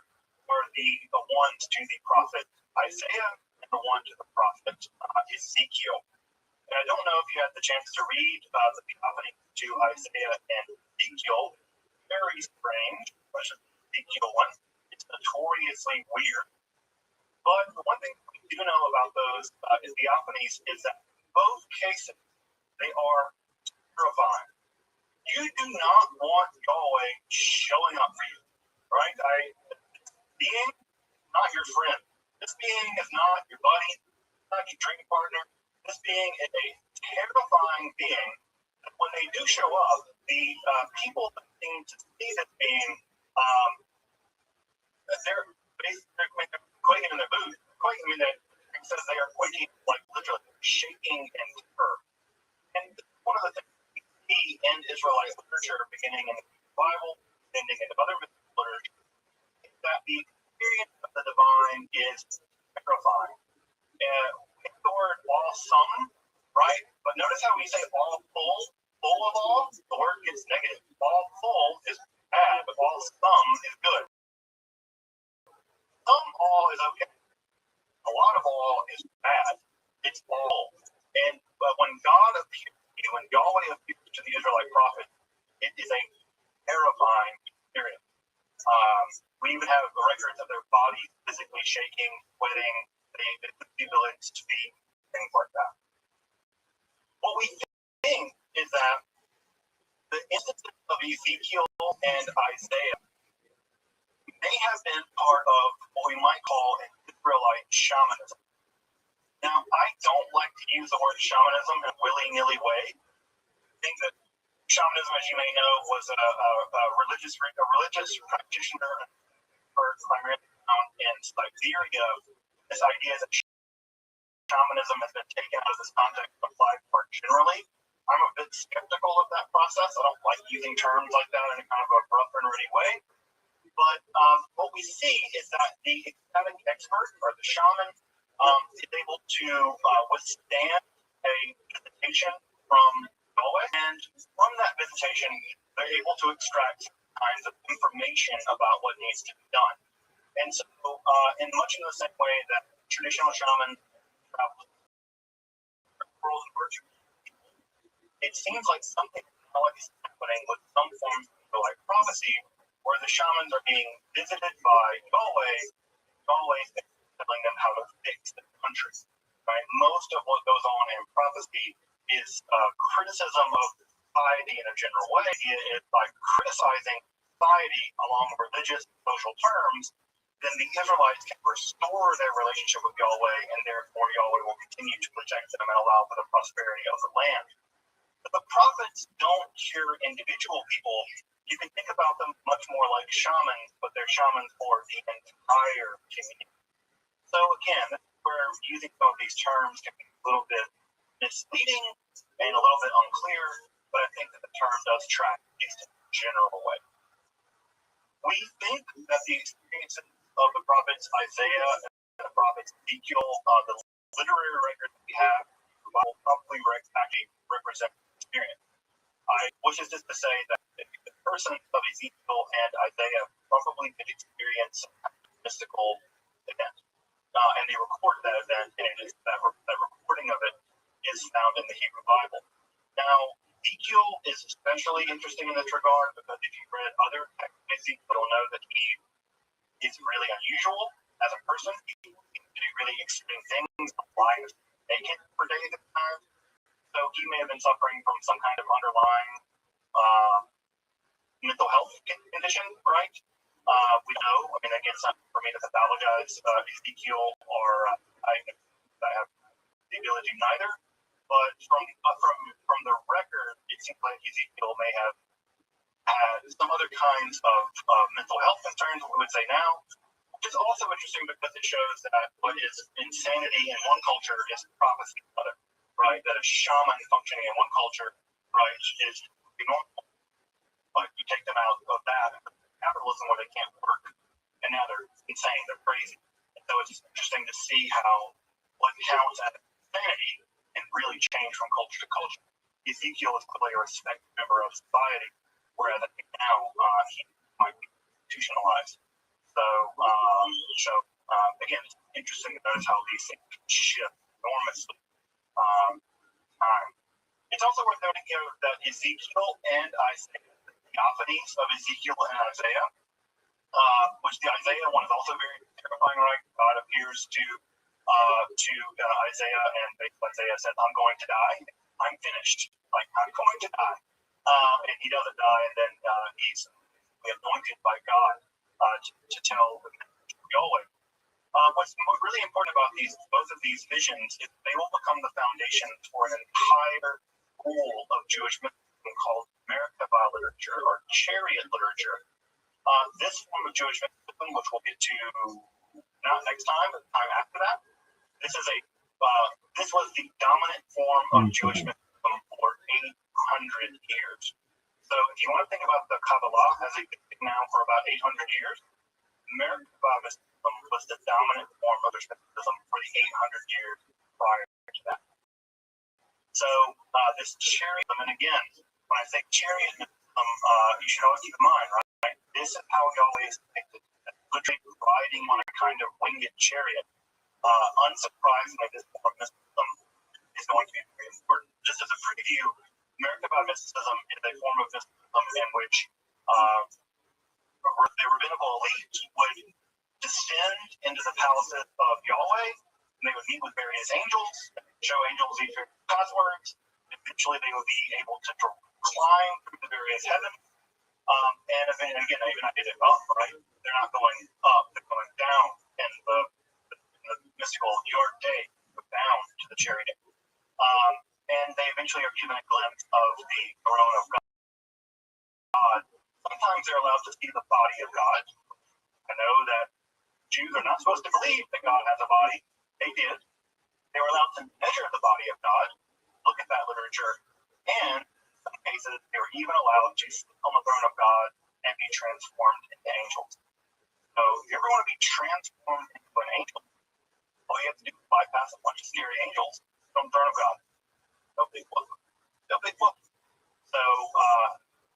were the ones to the prophet Isaiah and the one to the prophet Ezekiel. And I don't know if you had the chance to read the theophany to Isaiah and Ezekiel. Very strange, especially the Ezekiel one. It's notoriously weird. But the one thing we do know about those theophanies is that in both cases, they are terrifying. You do not want Yahweh showing up for you, right? This being is not your friend. This being is not your buddy, not your drinking partner. This being is a terrifying being. And when they do show up, the people that seem to see this being, they're quaking in their boots. Quaking in it says they are quaking, like literally shaking in terror. And one of the things we see in Israelite literature, beginning in the Bible, ending in other literature, is that the experience of the divine is terrifying. We the word awesome, right? But notice how we say all full of awe, the word gets negative. All full is bad, but all some is good. Some awe is okay. A lot of awe is bad. It's all. But when God appears to you, when Yahweh appears to the Israelite prophet, it is a terrifying experience. We even have records of their bodies physically shaking, sweating, the ability to speak, things like that. What we think is that the instances of Ezekiel and Isaiah may have been part of what we might call an Israelite shamanism. Now, I don't like to use the word shamanism in a willy-nilly way. I think that shamanism, as you may know, was a religious practitioner primarily found in Siberia. This idea that shamanism has been taken out of this context and applied more generally. I'm a bit skeptical of that process. I don't like using terms like that in a kind of a rough and ready way. But what we see is that the ecstatic expert, or the shaman, is able to withstand a visitation from Yahweh, and from that visitation, they're able to extract kinds of information about what needs to be done. And so, in much in the same way that traditional shamans travel world and virtue, it seems like something is happening with some forms of like prophecy, where the shamans are being visited by Yahweh. Yahweh is telling them how to fix the country. Right? Most of what goes on in prophecy is criticism of society in a general way. It is by criticizing society along religious and social terms, then the Israelites can restore their relationship with Yahweh, and therefore Yahweh will continue to protect them and allow for the prosperity of the land. But the prophets don't cure individual people. You can think about them much more like shamans, but they're shamans for the entire community. So again, that's where using some of these terms can be a little bit misleading and a little bit unclear, but I think that the term does track at least in a general way. We think that the experiences of the prophets Isaiah and the prophets Ezekiel, the literary record that we have, will probably actually represent the experience. Which is just to say that the person of Ezekiel and Isaiah probably did experience some kind of mystical event. And they record that event, and that recording of it is found in the Hebrew Bible. Now, Ezekiel is especially interesting in this regard because if you've read other texts of Ezekiel, you'll know that he is really unusual as a person. He can do really extreme things, lying naked for days at a time. So he may have been suffering from some kind of underlying mental health condition, right? We know, I mean, again, it's not for me to pathologize Ezekiel or I have the ability neither, but from the record, it seems like Ezekiel may have had some other kinds of mental health concerns, we would say now, which is also interesting because it shows that what is insanity in one culture is prophecy in another, right? That a shaman functioning in one culture, right, is normal, but you take them out of that capitalism where they can't work, and now they're insane, they're crazy. And so it's interesting to see how what counts as insanity can really change from culture to culture. Ezekiel is clearly a respected member of society, whereas I think now he might be institutionalized. So again, it's interesting to notice how these things shift enormously time. It's also worth noting here that Ezekiel and Isaiah, the theophanies of Ezekiel and Isaiah, which the Isaiah one is also very terrifying, right? God appears to Isaiah, and Isaiah says, "I'm going to die. I'm finished. Like, I'm going to die." And he doesn't die, and then he's anointed by God to tell the Yahweh. What's really important about both of these visions is they will become the foundation for an entire school of Jewish mysticism called Merkava literature or chariot literature. This form of Jewish mysticism, which we'll get to not next time, but the time after that, this was the dominant form of Jewish mysticism for 800 years. So if you want to think about the Kabbalah as it existed now for about 800 years, Merkava mysticism was the dominant form of mysticism for the 800 years prior to that. So this chariot, and again, when I say chariot mysticism, you should always keep in mind, right? This is how Yahweh is depicted, literally riding on a kind of winged chariot. Unsurprisingly, this form of mysticism is going to be very important. Just as a preview, Merkava mysticism is a form of mysticism in which the rabbinical elite would descend into the palaces of Yahweh, and they would meet with various angels, show angels these passwords. Eventually, they would be able to climb through the various heavens. And again, even I did it up, right? They're not going up, they're going down. And the mystical York day, bound to the chariot. And they eventually are given a glimpse of the throne of God. Sometimes they're allowed to see the body of God. I know that Jews are not supposed to believe that God has a body. They did. They were allowed to measure the body of God, look at that literature, and in some cases, they were even allowed to sit on the throne of God and be transformed into angels. So if you ever want to be transformed into an angel, all you have to do is bypass a bunch of scary angels from the throne of God. No big whoop. No big whoop. So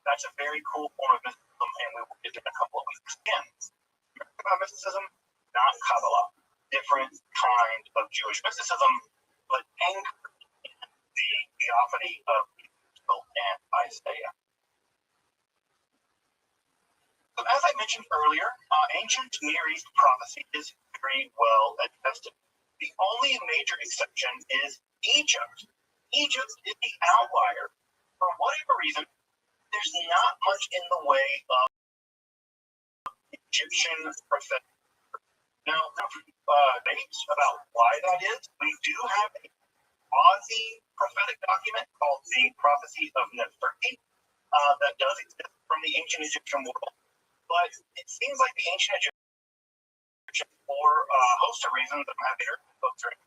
that's a very cool form of mysticism, and we will get to in a couple of weeks. Again, mysticism, not Kabbalah. Different kind of Jewish mysticism, but anchored in the theophany of Ezekiel and Isaiah. So as I mentioned earlier, ancient Near East prophecy is very well attested. The only major exception is Egypt. Egypt is the outlier. For whatever reason, there's not much in the way of Egyptian prophetic Now, debates about why that is. We do have a quasi-prophetic document called the Prophecy of Nefertiti that does exist from the ancient Egyptian world. But it seems like the ancient Egyptians, for a host of reasons that I'm happy to go through,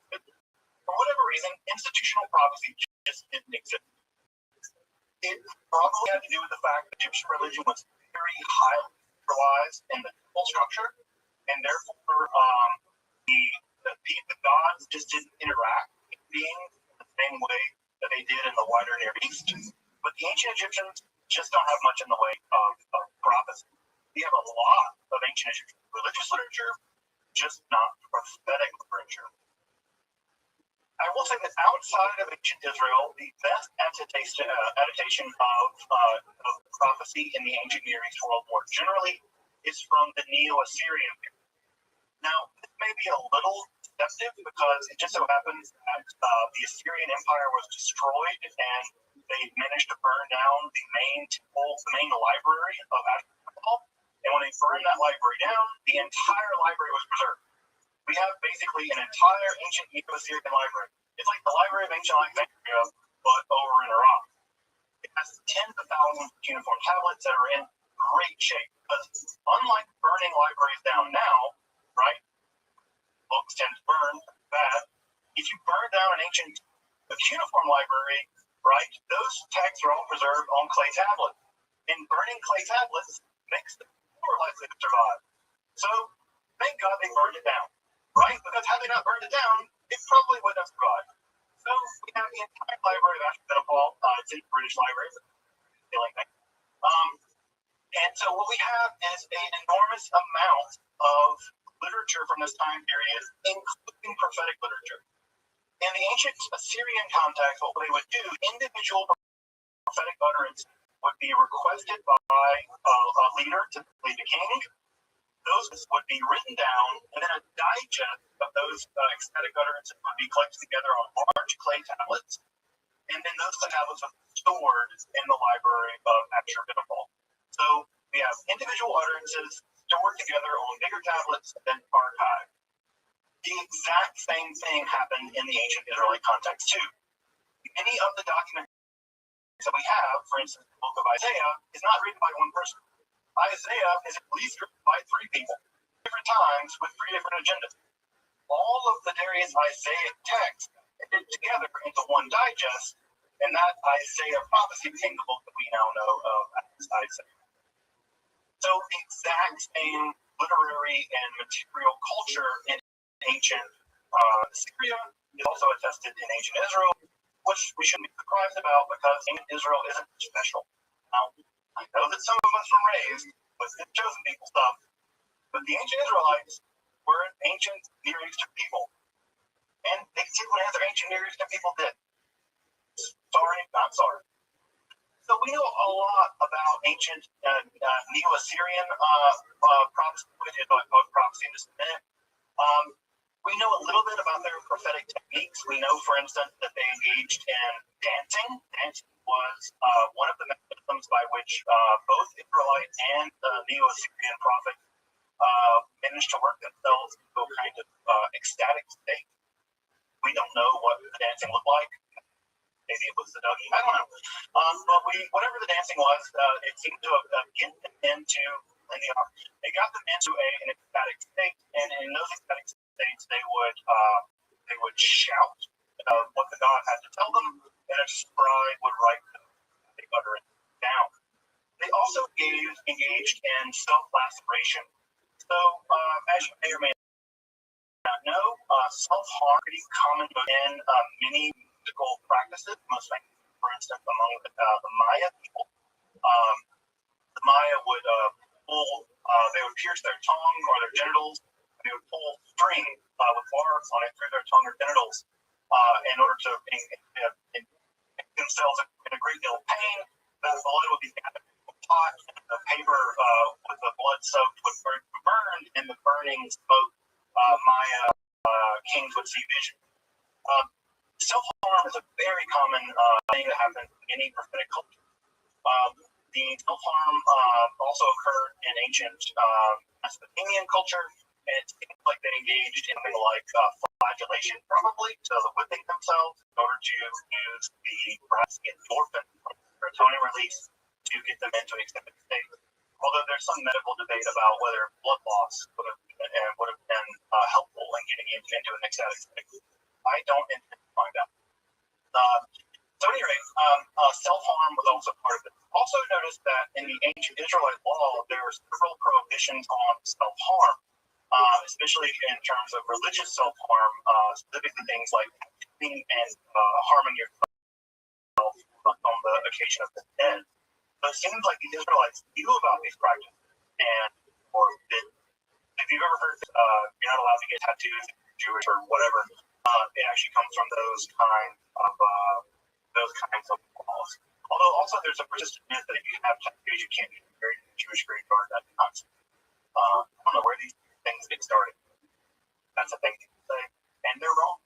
for whatever reason, institutional prophecy just didn't exist. It probably had to do with the fact that Egyptian religion was very highly centralized in the temple structure, and therefore the gods just didn't interact with beings the same way that they did in the wider Near East. But the ancient Egyptians just don't have much in the way of prophecy. We have a lot of ancient Egyptian religious literature, just not prophetic literature. I will say that outside of ancient Israel, the best adaptation of prophecy in the ancient Near East world more generally is from the Neo-Assyrian period. Now, this may be a little deceptive because it just so happens that the Assyrian Empire was destroyed and they managed to burn down the main temple, the main library of Ashurbanipal. And when they burned that library down, the entire library was preserved. We have basically an entire ancient Neo-Assyrian library. It's like the Library of Ancient Alexandria, but over in Iraq. It has tens of thousands of cuneiform tablets that are in great shape. Because unlike burning libraries down now, right, books tend to burn bad. If you burn down an ancient cuneiform library, right, those texts are all preserved on clay tablets. And burning clay tablets makes them more likely to survive. So, thank God they burned it down, right? Because had they not burned it down, it probably wouldn't have survived. So, we have the entire library of Ashurbanipal. It's in the British Library. And so what we have is an enormous amount of literature from this time period, including prophetic literature. In the ancient Assyrian context, what they would do, individual prophetic utterance would be requested by a leader, typically the king. Those would be written down, and then a digest of those ecstatic utterances would be collected together on large clay tablets, and then those tablets would be stored in the library of Ashurbanipal. So we have individual utterances stored together on bigger tablets and then archived. The exact same thing happened in the ancient Israelite context too. Many of the documents that we have, for instance, the book of Isaiah, is not written by one person. Isaiah is at least written by three people, different times with three different agendas. All of the various Isaiah texts fit together into one digest, and that Isaiah prophecy became the book that we now know of as Isaiah. So the exact same literary and material culture in ancient Syria is also attested in ancient Israel, which we shouldn't be surprised about because ancient Israel isn't special. Now, I know that some of us were raised with the chosen people stuff, but the ancient Israelites were an ancient Near Eastern people. And they did what other ancient Near Eastern people did. Sorry, not sorry. So we know a lot about ancient Neo-Assyrian prophecy, which is prophecy in just a minute. We know a little bit about their prophetic techniques. We know, for instance, that they engaged in dancing. Dancing was one of the mechanisms by which both Israelite and Neo-Assyrian prophets managed to work themselves into a kind of ecstatic state. We don't know what the dancing looked like. Maybe it was seduction. I don't know. But whatever the dancing was, it seemed to get them into, it got them into an ecstatic state, and in those ecstatic states, they would shout what the God had to tell them, and a scribe would write the utterance down. They also engaged in self-laceration. So, as you may or may not know, self-harm is pretty common in many musical practices, most famous, for instance, among the Maya people. The Maya would they would pierce their tongue or their genitals. They would pull string with barbs on it through their tongue or genitals in order to make themselves in a great deal of pain. That blood would be hot, and the paper with the blood soaked would burn, and the burning smoke Maya kings would see vision. Self-harm is a very common thing that happens in any prophetic culture. The self-harm also occurred in ancient Mesopotamian culture. And it seems like they engaged in something like flagellation, probably, so whipping themselves in order to use the perhaps the endorphin or serotonin release to get them into an ecstatic state. Although there's some medical debate about whether blood loss would have been helpful in getting into an ecstatic state. I don't intend to find out. So anyway, self-harm was also part of it. Also notice that in the ancient Israelite law, there are several prohibitions on self-harm, especially in terms of religious self-harm, specifically things like killing and harming yourself on the occasion of the dead. So it seems like the Israelites knew about these practices and or did. If you've ever heard you're not allowed to get tattoos if you're Jewish or whatever, it actually comes from those kinds of laws. Although also there's a persistent myth that if you have tattoos, you can't get buried in a Jewish graveyard. That's nuts. I don't know where these things get started. That's a thing people say, and they're wrong.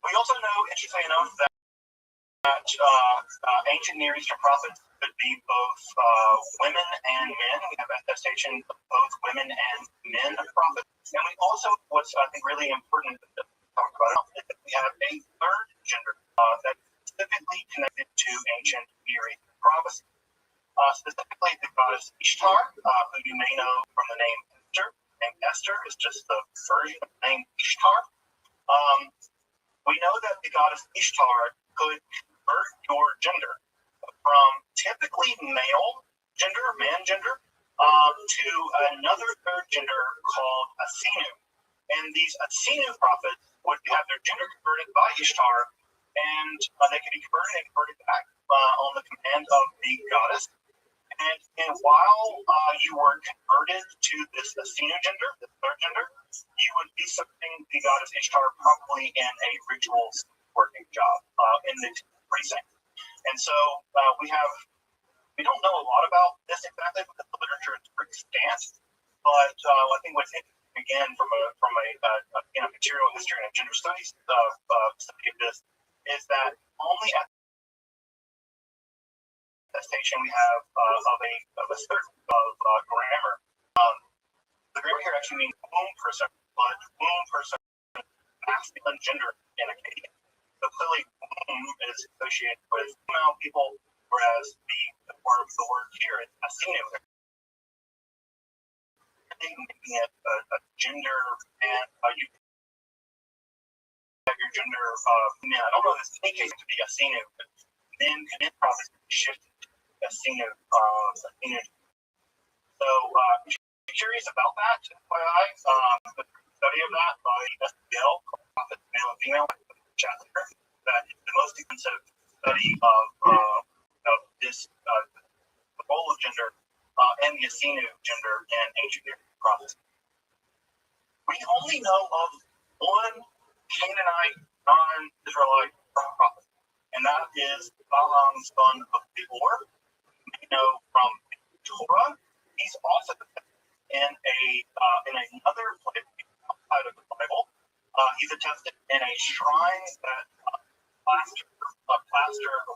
We also know, interestingly enough, that ancient Near Eastern prophets could be both women and men. We have attestation of both women and men prophets. And we also, what's I think really important to talk about, is that we have a third gender that's specifically connected to ancient Near Eastern prophecy. Specifically, the goddess Ishtar, who you may know from the name Esther. And Esther is just the version of the name Ishtar. We know that the goddess Ishtar could convert your gender from typically male gender, man gender, to another third gender called Asinu. And these Asinu prophets would have their gender converted by Ishtar, and they can be converted and converted back on the command of the goddess. And while you were converted to this Asinu gender, the third gender, you would be serving the goddess Ishtar probably in a ritual working job in the precinct. And so we don't know a lot about this exactly because the literature is pretty scant. But I think what's interesting again from a material history and a gender studies study of this is that only at the station we have of a certain grammar. The grammar here actually means womb person, but womb person masculine gender in Akkadian. So clearly, womb is associated with female people, whereas the word here is asinu, making it a gender, and you have your gender men. I don't know if this in any case to be asinu, but men can probably shift to asinu. So, if you're curious about that, FYI, the study of that by SBL, Prophet Male and Female, chapter, that is the most extensive study of this, the role of gender and the Asinu gender in ancient Near Eastern prophecy. We only know of one Canaanite, non-Israelite prophet, and that is Balaam, son of Beor. We know from Torah. He's also in another place outside of the Bible. He's attested in a shrine that the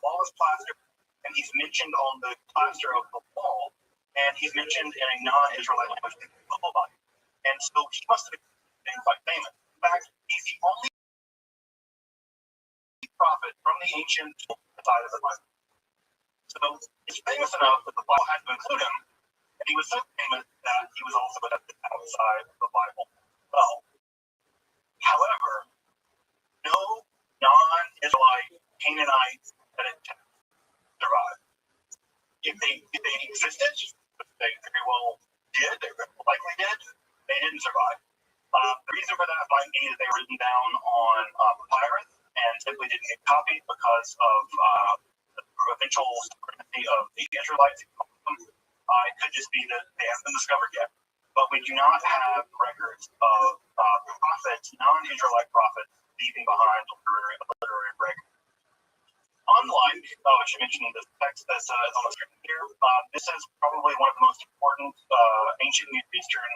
wall is plastered, and he's mentioned on the plaster of the wall, and he's mentioned in a non-Israelite language, and so he must have been quite famous. In fact, he's the only prophet from the ancient side of the Bible. So he's famous enough that the Bible had to include him, and he was so famous that he was also attested outside of the Bible. Well, however, no non-Israelite Canaanites that had survived. If they existed, they very well did, they likely did, they didn't survive. The reason for that might be that they were written down on papyrus and simply didn't get copied because of the provincial supremacy of the Israelites. It could just be that they haven't been discovered yet. But we do not have records of prophets, non-Israelite prophets, leaving behind literary record. Unlike, which I mentioned in this text that's on the screen here, this is probably one of the most important ancient Near Eastern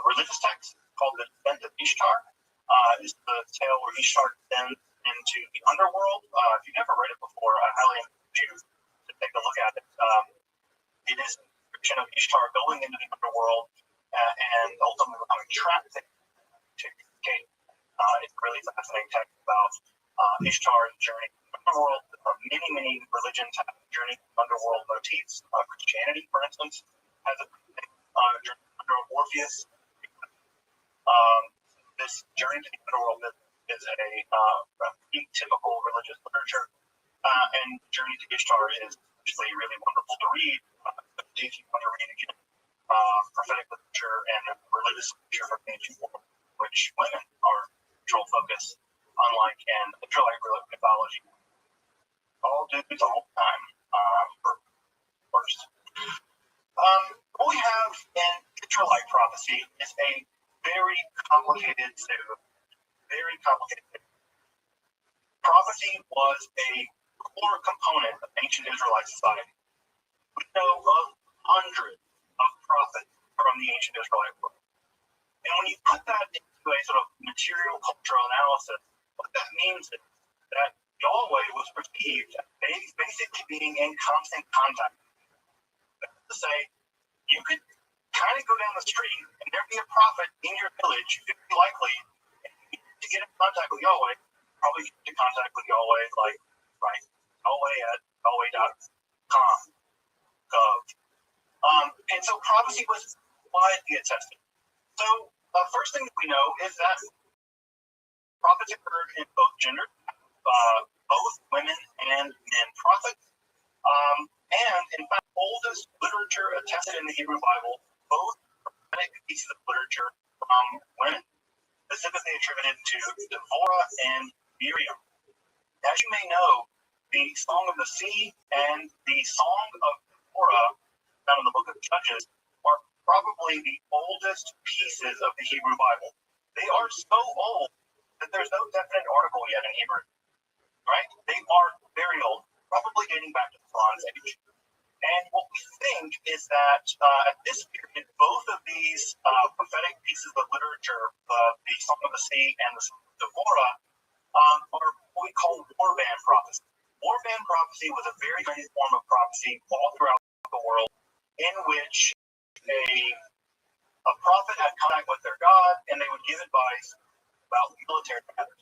religious texts called the Descent of Ishtar. It's the tale where Ishtar descends into the underworld. If you've never read it before, I highly encourage you to take a look at it. It is description of Ishtar going into the underworld and ultimately becoming trapped there to escape. It's a really fascinating text about Ishtar's journey to the underworld. Many religions have journey to underworld motifs. Christianity, for instance, has a journey under Orpheus. This journey to the underworld is a pretty typical religious literature, and Journey to Ishtar is actually really wonderful to read. If you want to read again, prophetic literature and religious literature from the ancient world, which women are central focus, unlike in Israelite mythology. All dudes all the time. First, what we have in Israelite prophecy is a very complicated system. Very complicated. Prophecy was a core component of ancient Israelite society. We know of hundreds of prophets from the ancient Israelite world. And when you put that into a sort of material cultural analysis, what that means is that Yahweh was perceived as basically being in constant contact. That's to say, you could kind of go down the street and there'd be a prophet in your village, very likely, and you need to get in contact with Yahweh, probably get in contact with Yahweh, like, right, Yahweh at Yahweh.com, gov. And so prophecy was widely attested. So the first thing that we know is that prophets occurred in both genders, both women and men prophets. And in fact, oldest literature attested in the Hebrew Bible, both prophetic pieces of literature from women, specifically attributed to Deborah and Miriam. As you may know, the Song of the Sea and the Song of Deborah, found in the book of Judges, are probably the oldest pieces of the Hebrew Bible. They are so old that there's no definite article yet in Hebrew, right? They are very old, probably dating back to the Bronze Age. And what we think is that at this period, both of these prophetic pieces of literature, the Song of the Sea and the Song of Deborah, are what we call warband prophecy. Warband prophecy was a very common form of prophecy all throughout the world, in which a prophet had contact with their God, and they would give advice about military matters.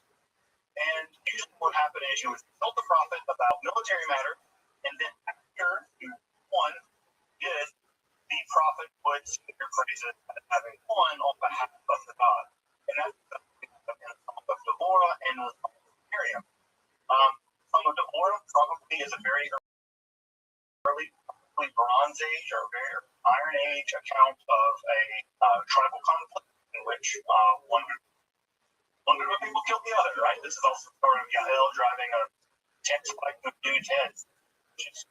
And usually what happened is you would consult the prophet about military matters, and then after you won, the prophet would sing your praises as having won on behalf of the God. And that's the Song of Deborah and the Song of Miriam. Song of Deborah probably is a very early Bronze Age or very Iron Age account of a tribal conflict in which one group of people killed the other, right? This is also the story of Yael driving a tent spike with dude's head, which is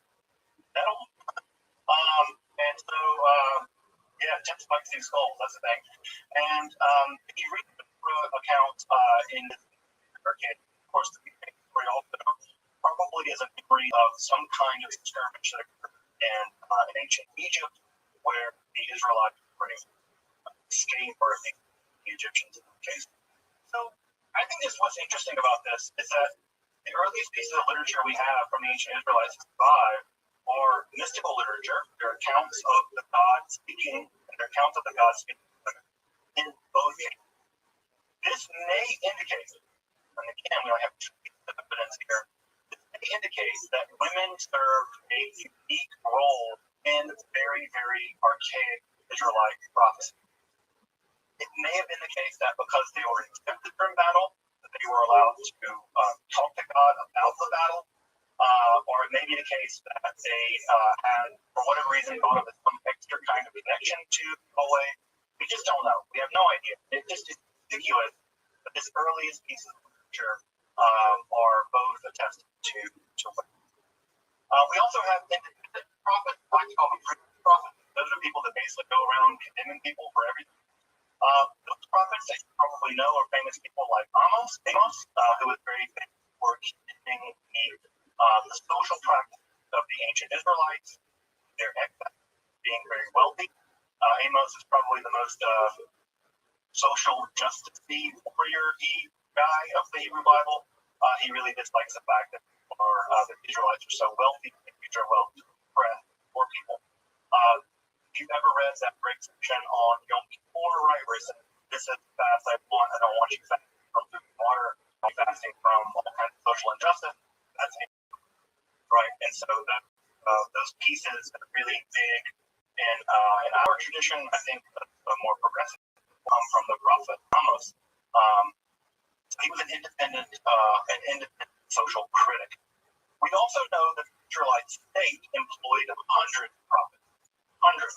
metal. And so, tent spikes through skulls, that's the thing. And if you read the account in Arcade, of course, the story also probably is a memory of some kind of skirmish that occurred in ancient Egypt, where the Israelites were escaping or the Egyptians in this case. So I think what's interesting about this is that the earliest pieces of literature we have from the ancient Israelites to survive are mystical literature. They're accounts of the God speaking, and they're accounts of the God speaking in both cases. This may indicate, and again, we only have two pieces of evidence here, this may indicate that women served a unique role in very, very archaic Israelite prophecy. It may have been the case that because they were accepted from battle, that they were allowed to talk to God about the battle, or it may be the case that they had, for whatever reason, thought of it some extra kind of connection to Yahweh. We just don't know. We have no idea. It just is ambiguous that this earliest piece of literature are both attested to women. We also have independent prophets, I like to call them prophets. Those are people that basically go around condemning people for everything. Those prophets that you probably know are famous people like Amos, who was very famous for condemning the social practice of the ancient Israelites, their excess, being very wealthy. Amos is probably the most social justice warrior-y guy of the Hebrew Bible. He really dislikes the fact that the Israelites are so wealthy, and these are well-bred poor people. you've ever read that great section on Yom Kippur, right, where it says, this is fast I want, I don't want you fasting from food and water, I'm fasting from all kinds of social injustice, that's it, right? And so that those pieces are really big in our tradition. I think the more progressive come from the prophet Amos. He was an independent social critic. We also know that the Israelite state employed hundreds of prophets. Hundreds.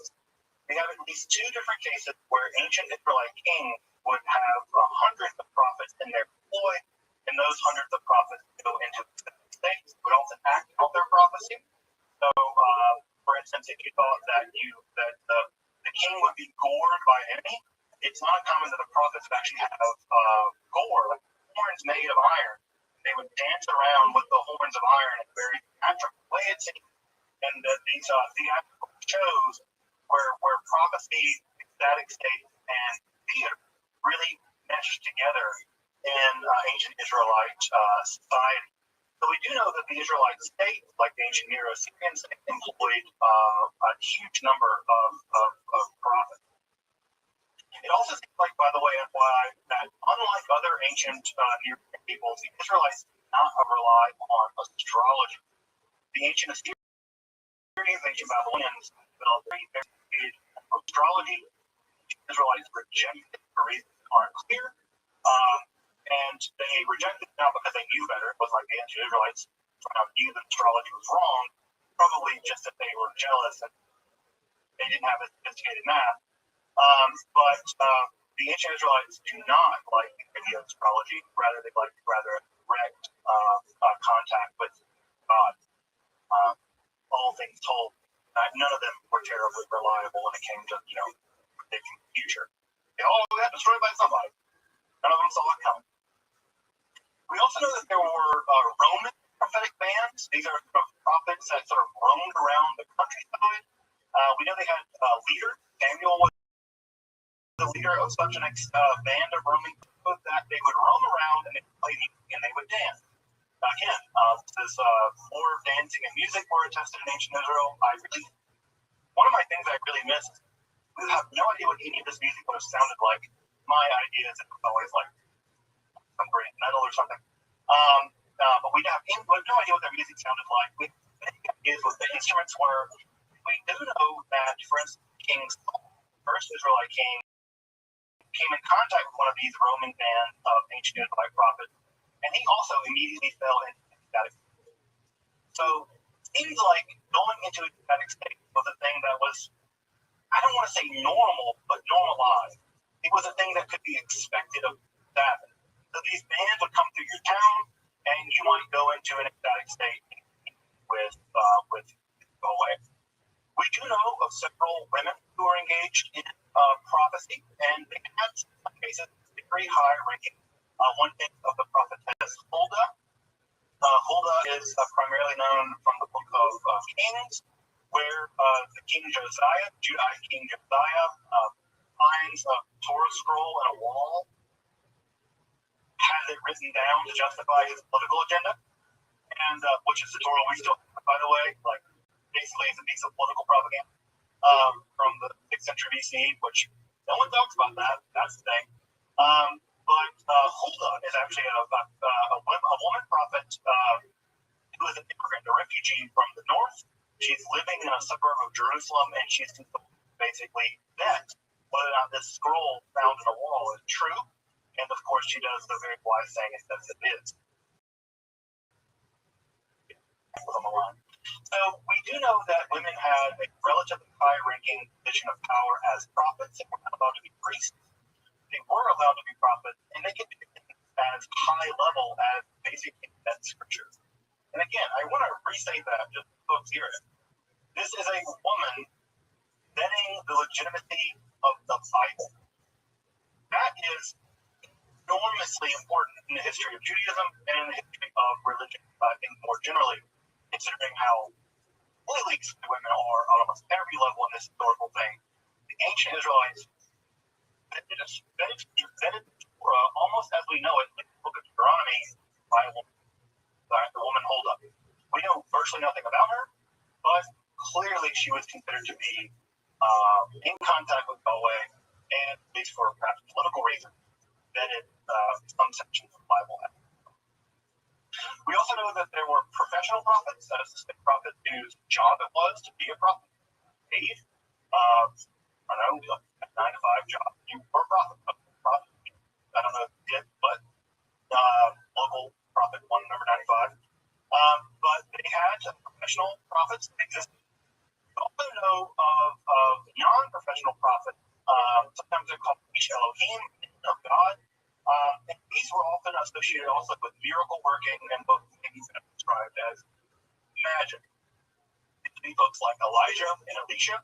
We have at least two different cases where ancient Israelite kings would have hundreds of prophets in their employ, and those hundreds of prophets go into the states, would also act out their prophecy. So, for instance, if you thought that the king would be gored by enemy, it's not common that the prophets would actually have gore, like horns made of iron. They would dance around with the horns of iron in a very theatrical way, it seems. And these theatrical shows where prophecy, ecstatic state, and theater really meshed together in ancient Israelite society. So we do know that the Israelite state, like the ancient Near Assyrian state, employed a huge number of prophets. It also seems like, by the way, FYI, that unlike other ancient Near Eastern peoples, the Israelites did not rely on astrology. The ancient Assyrians, ancient Babylonians, developed very complicated astrology. The Israelites rejected it for reasons that aren't clear. And they rejected it not because they knew better. It wasn't like the ancient Israelites somehow knew that astrology was wrong, probably just that they were jealous and they didn't have a sophisticated math. But the ancient Israelites do not like the idea of astrology. Rather, they like direct contact with God. All things told, none of them were terribly reliable when it came to, predicting the future. They all got destroyed by somebody. None of them saw it coming. We also know that there were Roman prophetic bands. These are sort of prophets that sort of roamed around the countryside. We know they had leaders. Samuel was the leader of such an band of roaming people that they would roam around and they would play music and they would dance. Again, this more dancing and music were attested in ancient Israel. One of my things I really miss is we have no idea what any of this music would have sounded like. My idea is it was always like some great metal or something. But we have no idea what their music sounded like. We have any ideas what the instruments were. We do know that, for instance, King Saul, first Israelite king, came in contact with one of these roaming bands of ancient Israelite prophets, and he also immediately fell into ecstatic state. So it seems like going into ecstatic state was a thing that was, I don't want to say normal, but normalized. It was a thing that could be expected of Sabbath. So these bands would come through your town, and you might go into an ecstatic state with go away. We do know of several women who are engaged in prophecy, and they have, in some cases, very high ranking. One thing of the prophetess Huldah. Huldah is primarily known from the book of Kings, where the King Josiah, Judahite King Josiah, finds a Torah scroll in a wall, has it written down to justify his political agenda, and which is the Torah we still have, by the way, like basically it's a piece of political propaganda from the 6th century BC, which no one talks about that. That's the thing. But Huldah is actually a woman prophet who is an immigrant, a refugee from the north. She's living in a suburb of Jerusalem, and she's basically that whether or not this scroll found in a wall is true. And of course, she does the very wise thing and says it is. So we do know that women had a relatively high-ranking position of power as prophets. They were not allowed to be priests. They were allowed to be prophets, and they could be as high level as basically that scripture. And again, I want to restate that just so folks hear it. This is a woman vetting the legitimacy of the Bible. That is enormously important in the history of Judaism and in the history of religion, I think more generally, considering how completely women are on almost every level in this historical thing. The ancient Israelites vetted Torah almost as we know it, like the book of Deuteronomy, by a woman, the woman Huldah. We know virtually nothing about her, but clearly she was considered to be in contact with Yahweh, and at least for perhaps political reasons, vetted some sections of the Bible. We also know that there were professional prophets, that is, the prophet whose job it was to be a prophet, paid. I don't know, a 9-to-5 job. You were a prophet. I don't know if you did, but local prophet one, number 95. But they had professional prophets that existed. We also know of non-professional prophets. Sometimes they're called Elohim, of God. And these were often associated also with miracle working and both things that are described as magic. It could be folks like Elijah and Elisha,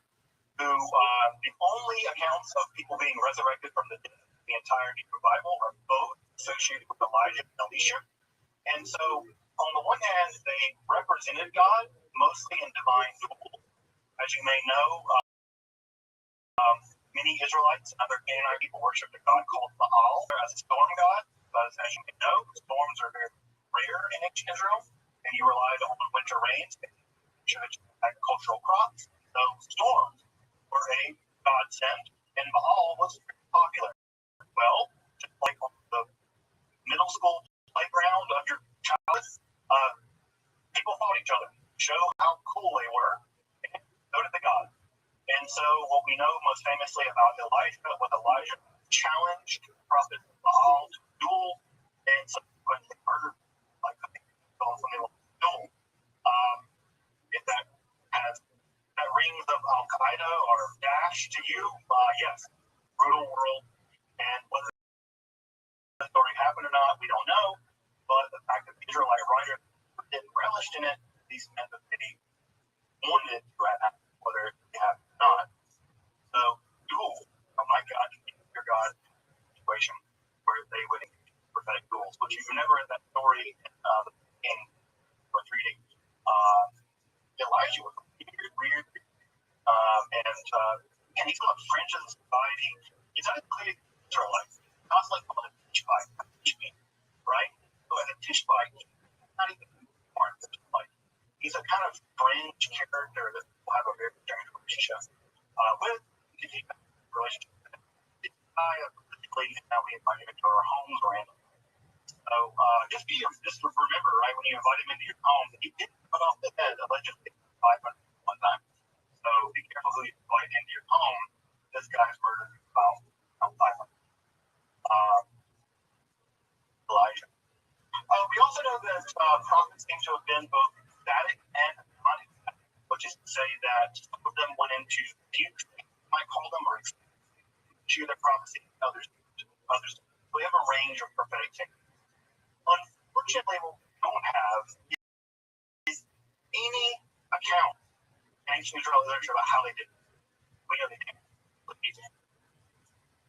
who the only accounts of people being resurrected from the dead in the entire Hebrew Bible are both associated with Elijah and Elisha. And so, on the one hand, they represented God mostly in divine duels. As you may know, many Israelites and other Canaanite people worshiped a god called Baal as a storm god, because as you may know, storms are very rare in ancient Israel, and you relied on winter rains to ensure that you had agricultural crops. So storms were a godsend, and Baal was very popular. Well, just like on the middle school playground of your childhood, people fought each other, show how cool they were, and so did the god. And so what we know most famously about Elijah challenged the prophet Baal to duel and subsequently murdered, like I think something like duel. If that rings of Al Qaeda or Daesh to you, yes, brutal world. And whether the story happened or not, we don't know. But the fact that the Israelite writer didn't relish in it, these meant that they wanted to have, whether they have or not. So, duel, oh my God, your God situation where they would engage in prophetic duels, which you never in that story in for 3 days. Elijah was weird, and he's got fringes of society. He's actually Israelite. Constantly called a Tishbite, right? So as a Tishbite, he's not even born like he's a kind of fringe character that will have a very strange relationship with. Relationship. Particularly now we invite him into our homes randomly. So just remember, right, when you invite him into your home, he did cut off the head allegedly 500 one time. So be careful who you invite into your home. This guy's murdered about 500. Elijah. We also know that prophets seem to have been both static and non-static, which is to say that some of them went into future, you might call them, or issue their prophecy, others. We have a range of prophetic techniques. Unfortunately, what we don't have is any account in ancient Israeli literature about how they did it. We know they did it.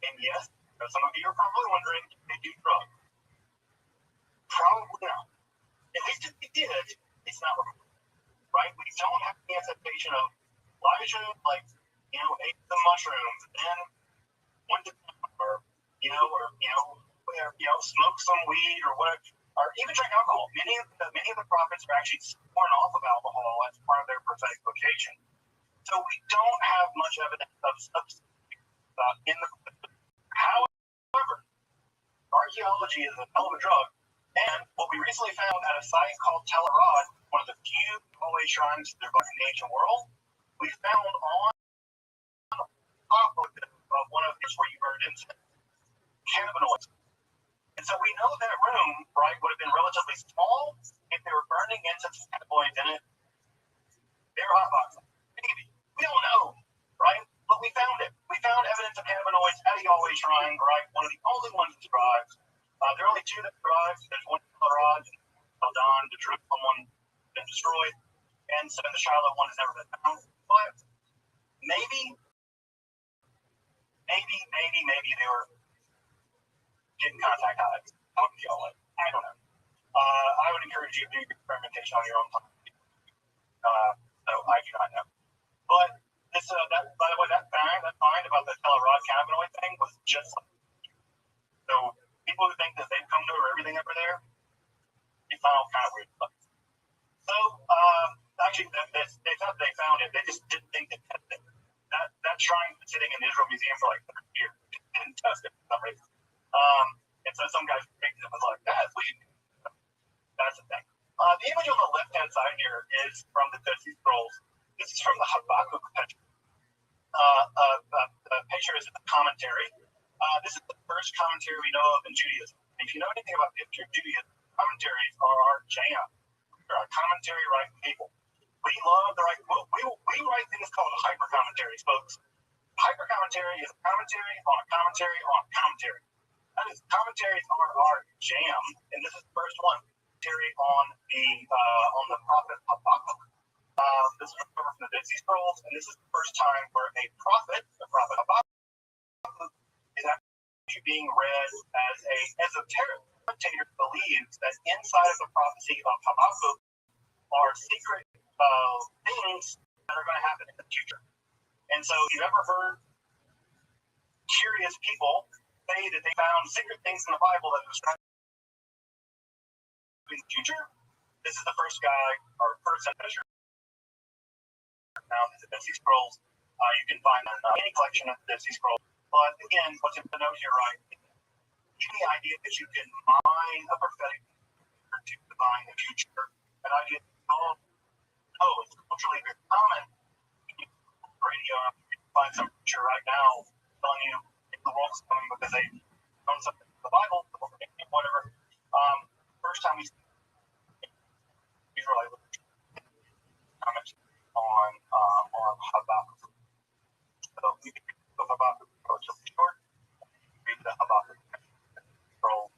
And yes, some of you are probably wondering, did they do drugs? Probably not. At least if they did, it's not recorded. Right? We don't have the attestation of Elijah, ate some mushrooms, and then went to smoke some weed or whatever, or even drink alcohol. Many of the prophets are actually sworn off of alcohol as part of their prophetic vocation. So we don't have much evidence of substance in the. However, archaeology is a hell of a drug, and what we recently found at a site called Tel Arad, one of the few Yahweh shrines in the ancient world, we found on top of one of these where you burned incense, cannabinoids. And so we know that room, right, would have been relatively small if they were burning incense with cannabinoids in it. They were hotboxing. Maybe. We don't know, right? But we found it. We found evidence of cannabinoids at a Yahweh shrine, right? One of the only ones that survived. There are only two that survived. There's one in Colorado, Eldon, the Jerusalem one, been destroyed. And so the Shiloh one has never been found. But maybe they were getting contact hives out of Yahweh. I don't know. I would encourage you to do your experimentation on your own time. So I do not know. But this, by the way, that find about the Tel Arad cannabinoid thing was just so people who think that they've come to everything over there, they found all kind of weird stuff. So actually, they thought they found it. They just didn't think they tested it. That shrine been sitting in the Israel Museum for like 30 years. Didn't test it for some reason. And so some guys picked it and was like, that's the thing. The image on the left-hand side here is from the Dead Sea Scrolls. This is from the Habakkuk picture. The picture is in the commentary. This is the first commentary we know of in Judaism. If you know anything about the history of Judaism, commentaries are our jam. They're our commentary writing people. We love the right. We write things called hyper commentaries, folks. Hyper commentary is a commentary on a commentary on a commentary. That is, commentaries are our jam, and this is the first one. Commentary on the prophet Habakkuk. This is from the Dead Sea Scrolls, and this is the first time where a prophet, the prophet Habakkuk, is actually being read as a esoteric. Commentator believes that inside of the prophecy of Habakkuk are secret things that are going to happen in the future. And so, if you've ever heard curious people say that they found secret things in the Bible that describe in the future, this is the first guy or person measure found in the Dead Sea Scrolls. You can find that in any collection of the Dead Sea Scrolls. But again, what's important to note here, right? Even the idea that you can mine a prophetic to divine the future, an idea that it's culturally very common. Radio, you can find some picture right now telling you if the world's coming because they found something in the Bible, whatever. First time we see Israelite literature comment on Habakkuk. So we can read the Habakkuk relatively short. Read the Habakkuk scroll.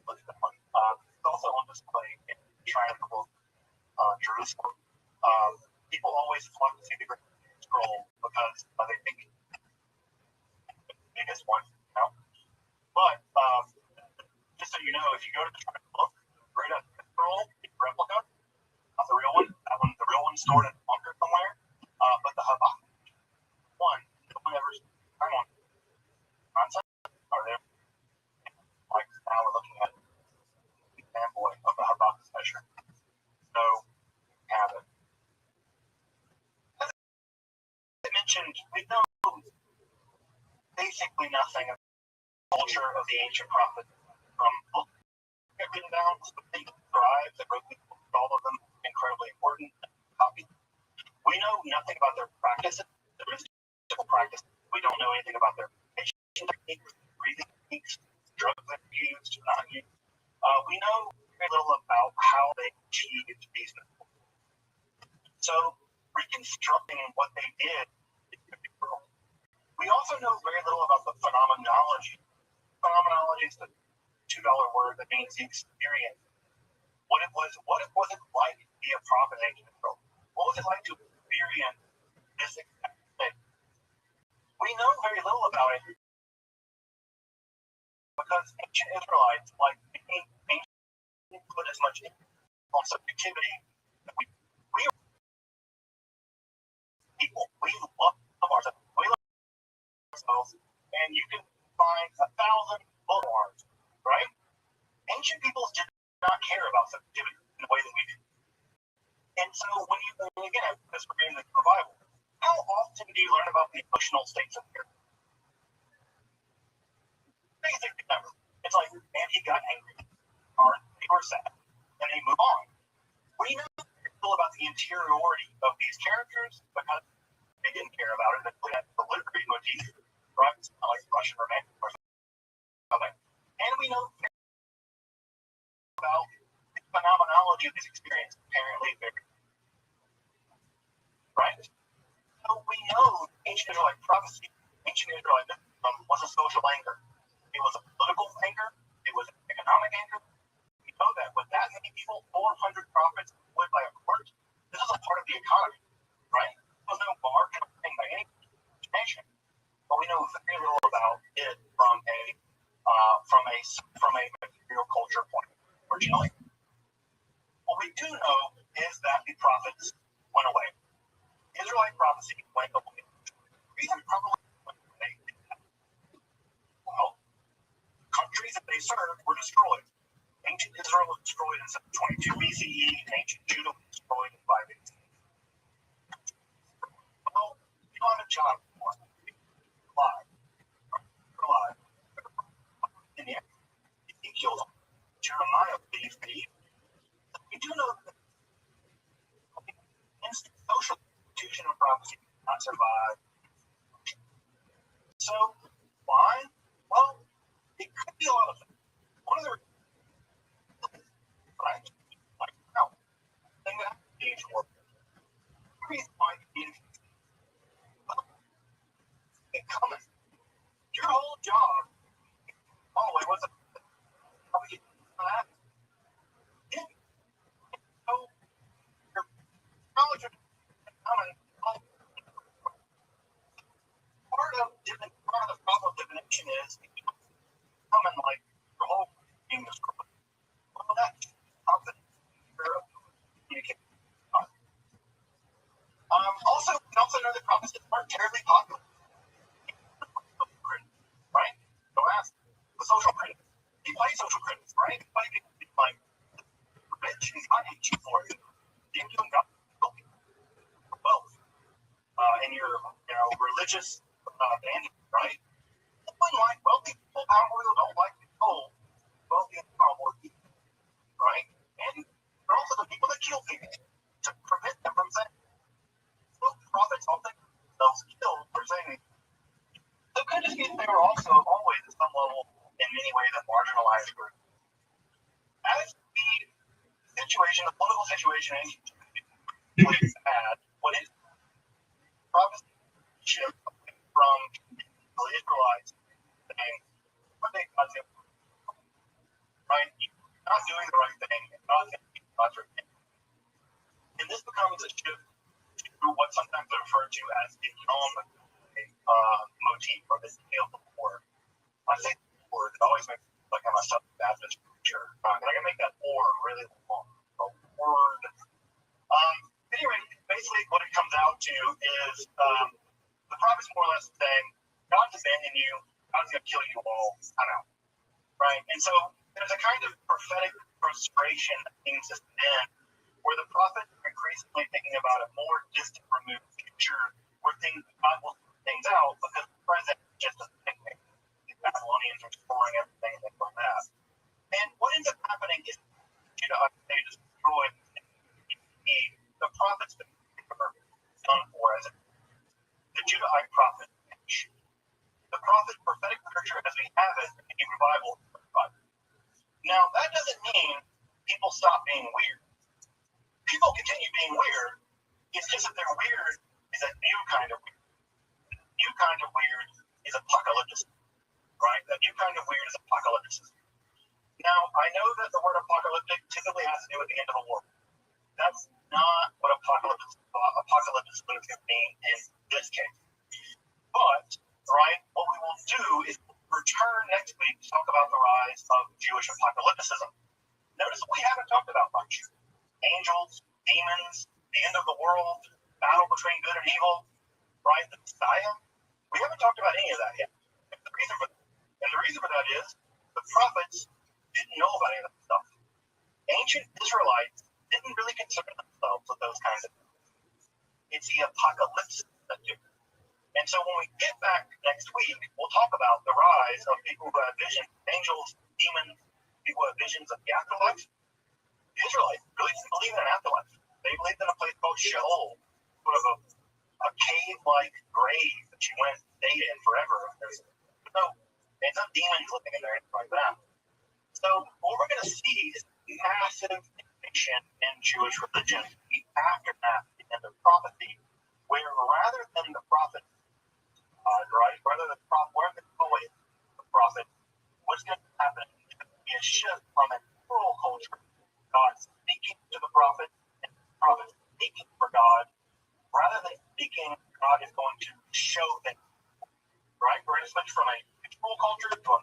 It's also on display in the Triangle Jerusalem. People always want to see the Great Scroll because they think it's the biggest one, But just so you know, if you go to the Triangle, Great Scroll, it's a replica, not the real one. That one, the real one's stored in a bunker somewhere. But the Habakkuk one, no one ever time on concept are there. Like now we're looking at the example of the Habakkuk measure. So have it. As I mentioned, we know basically nothing of the culture of the ancient prophets from books that written down, the scribes that wrote these books, all of them incredibly important copies. We know nothing about their practices, their mystical practices. We don't know anything about their meditation techniques, breathing techniques, drugs that are used, not used. We know very little about how they achieved these mystical. So reconstructing what they did is difficult. We also know very little about the phenomenology. Phenomenology is the $2 word that means the experience. What it was it like to be a prophet in ancient Israel? What was it like to experience this thing? We know very little about it because ancient Israelites, like many ancient, didn't put as much on subjectivity. We are people. We love ourselves. We love ourselves, and you can find 1,000 bullhorns, right? Ancient peoples did not care about subjectivity in the way that we do. And so again, as we're in the revival, how often do you learn about the emotional states of fear? Basically never. It's like, man, he got angry, or they were sad, and they move on. We know about the interiority of these characters because they didn't care about it. They had the literary motif, right? It's not like Russian romantic or something. And we know about the phenomenology of this experience, apparently very, right? So we know ancient Israelite prophecy, ancient Israelite was a social anchor. It was a political anchor. It was an economic anchor. We know that with that many people, 400 prophets employed by a court, this is a part of the economy, right? There was no margin of thing by any nation. But we know very little about it from a material culture point originally. What we do know is that the prophets went away. Israelite prophecy went away. The reason probably went away is that, well, countries that they served were destroyed. Ancient Israel was destroyed in 722 BCE, and ancient Judah was destroyed in 5 BCE. Well, you don't have a job for alive. Alive. In the end, he kills Jeremiah believes that we do know that instant social institution of prophecy cannot survive. So, why? Well, it could be a lot of things. One of the reasons, right? Like, no, thing that happens for the reason why you it coming. Your whole job, oh, it wasn't how we get that. So, your knowledge of coming, part of the problem of divination is coming like your whole being destroyed. Well, that's something you're communicating. Also, we also know that prophecies aren't terribly popular. Right? So ask the social critics. People hate social critics, right? Why do people like rich and I hate you for it? Then you got wealth in your religious banding, right? People like wealthy people, powerful don't like people wealthy and powerful people, right? And they're also the people that kill people to prevent them from saying. So prophets often themselves killed for saying. So it could just be they were also always at some level in many ways a marginalized group. As the situation, the political situation is bad, what is prophecy shift from the Israelites saying, what they God's doing, right? You're not doing the right thing, and God's right thing. And this becomes a shift to what sometimes is referred to as the Yom motif or the scale of the word. I say word, it always makes me like I'm a Southern Baptist preacher. I can make that or really long. A word. Anyway, basically what it comes out to is the prophet's more or less saying, God's abandoning you, God's going to kill you all. I'm out. Right? And so there's a kind of prophetic frustration that seems to end where the prophet is increasingly thinking about a more distant, removed future where God will sort things out because the present is just a picnic. The Babylonians are destroying everything and things like that. And what ends up happening is they destroy the prophets that are done for as the Judahite prophet. The prophetic literature as we have it in the Hebrew Bible. Now, that doesn't mean people stop being weird. People continue being weird. It's just that their weird is a new kind of weird. The new kind of weird is apocalyptic, right? The new kind of weird is apocalyptic. Now, I know that the word apocalyptic typically has to do with the end of the world. That's not what apocalyptic literally mean in this case. But, right, what we will do is return next week to talk about the rise of Jewish apocalypticism. Notice we haven't talked about much. Angels, demons, the end of the world, battle between good and evil, right? The Messiah. We haven't talked about any of that yet. And the reason for that is the prophets didn't know about any of that stuff. Ancient Israelites didn't really concern themselves with those kinds of things. It's the apocalypse that do. And so when we get back next week, we'll talk about the rise of people who have visions, angels, demons, people who have visions of the afterlife. The Israelites really didn't believe in an afterlife. They believed in a place called Sheol, sort of a cave-like grave that you went and stayed in forever. And some demons living in there and like that. So what we're going to see is massive innovation in Jewish religion, the aftermath and the prophecy, where rather than the prophet, rather than the voice of the prophet, what's going to happen is going to be a shift from an oral culture, God speaking to the prophet, and the prophet speaking for God. Rather than speaking, God is going to show things. Right? We're going to switch from a visual culture to a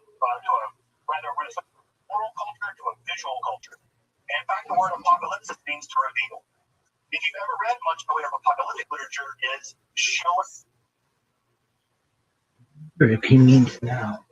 oral culture to a visual culture. And in fact, the word apocalypse means to reveal. If you've ever read much of apocalyptic literature, is show us. If he means now.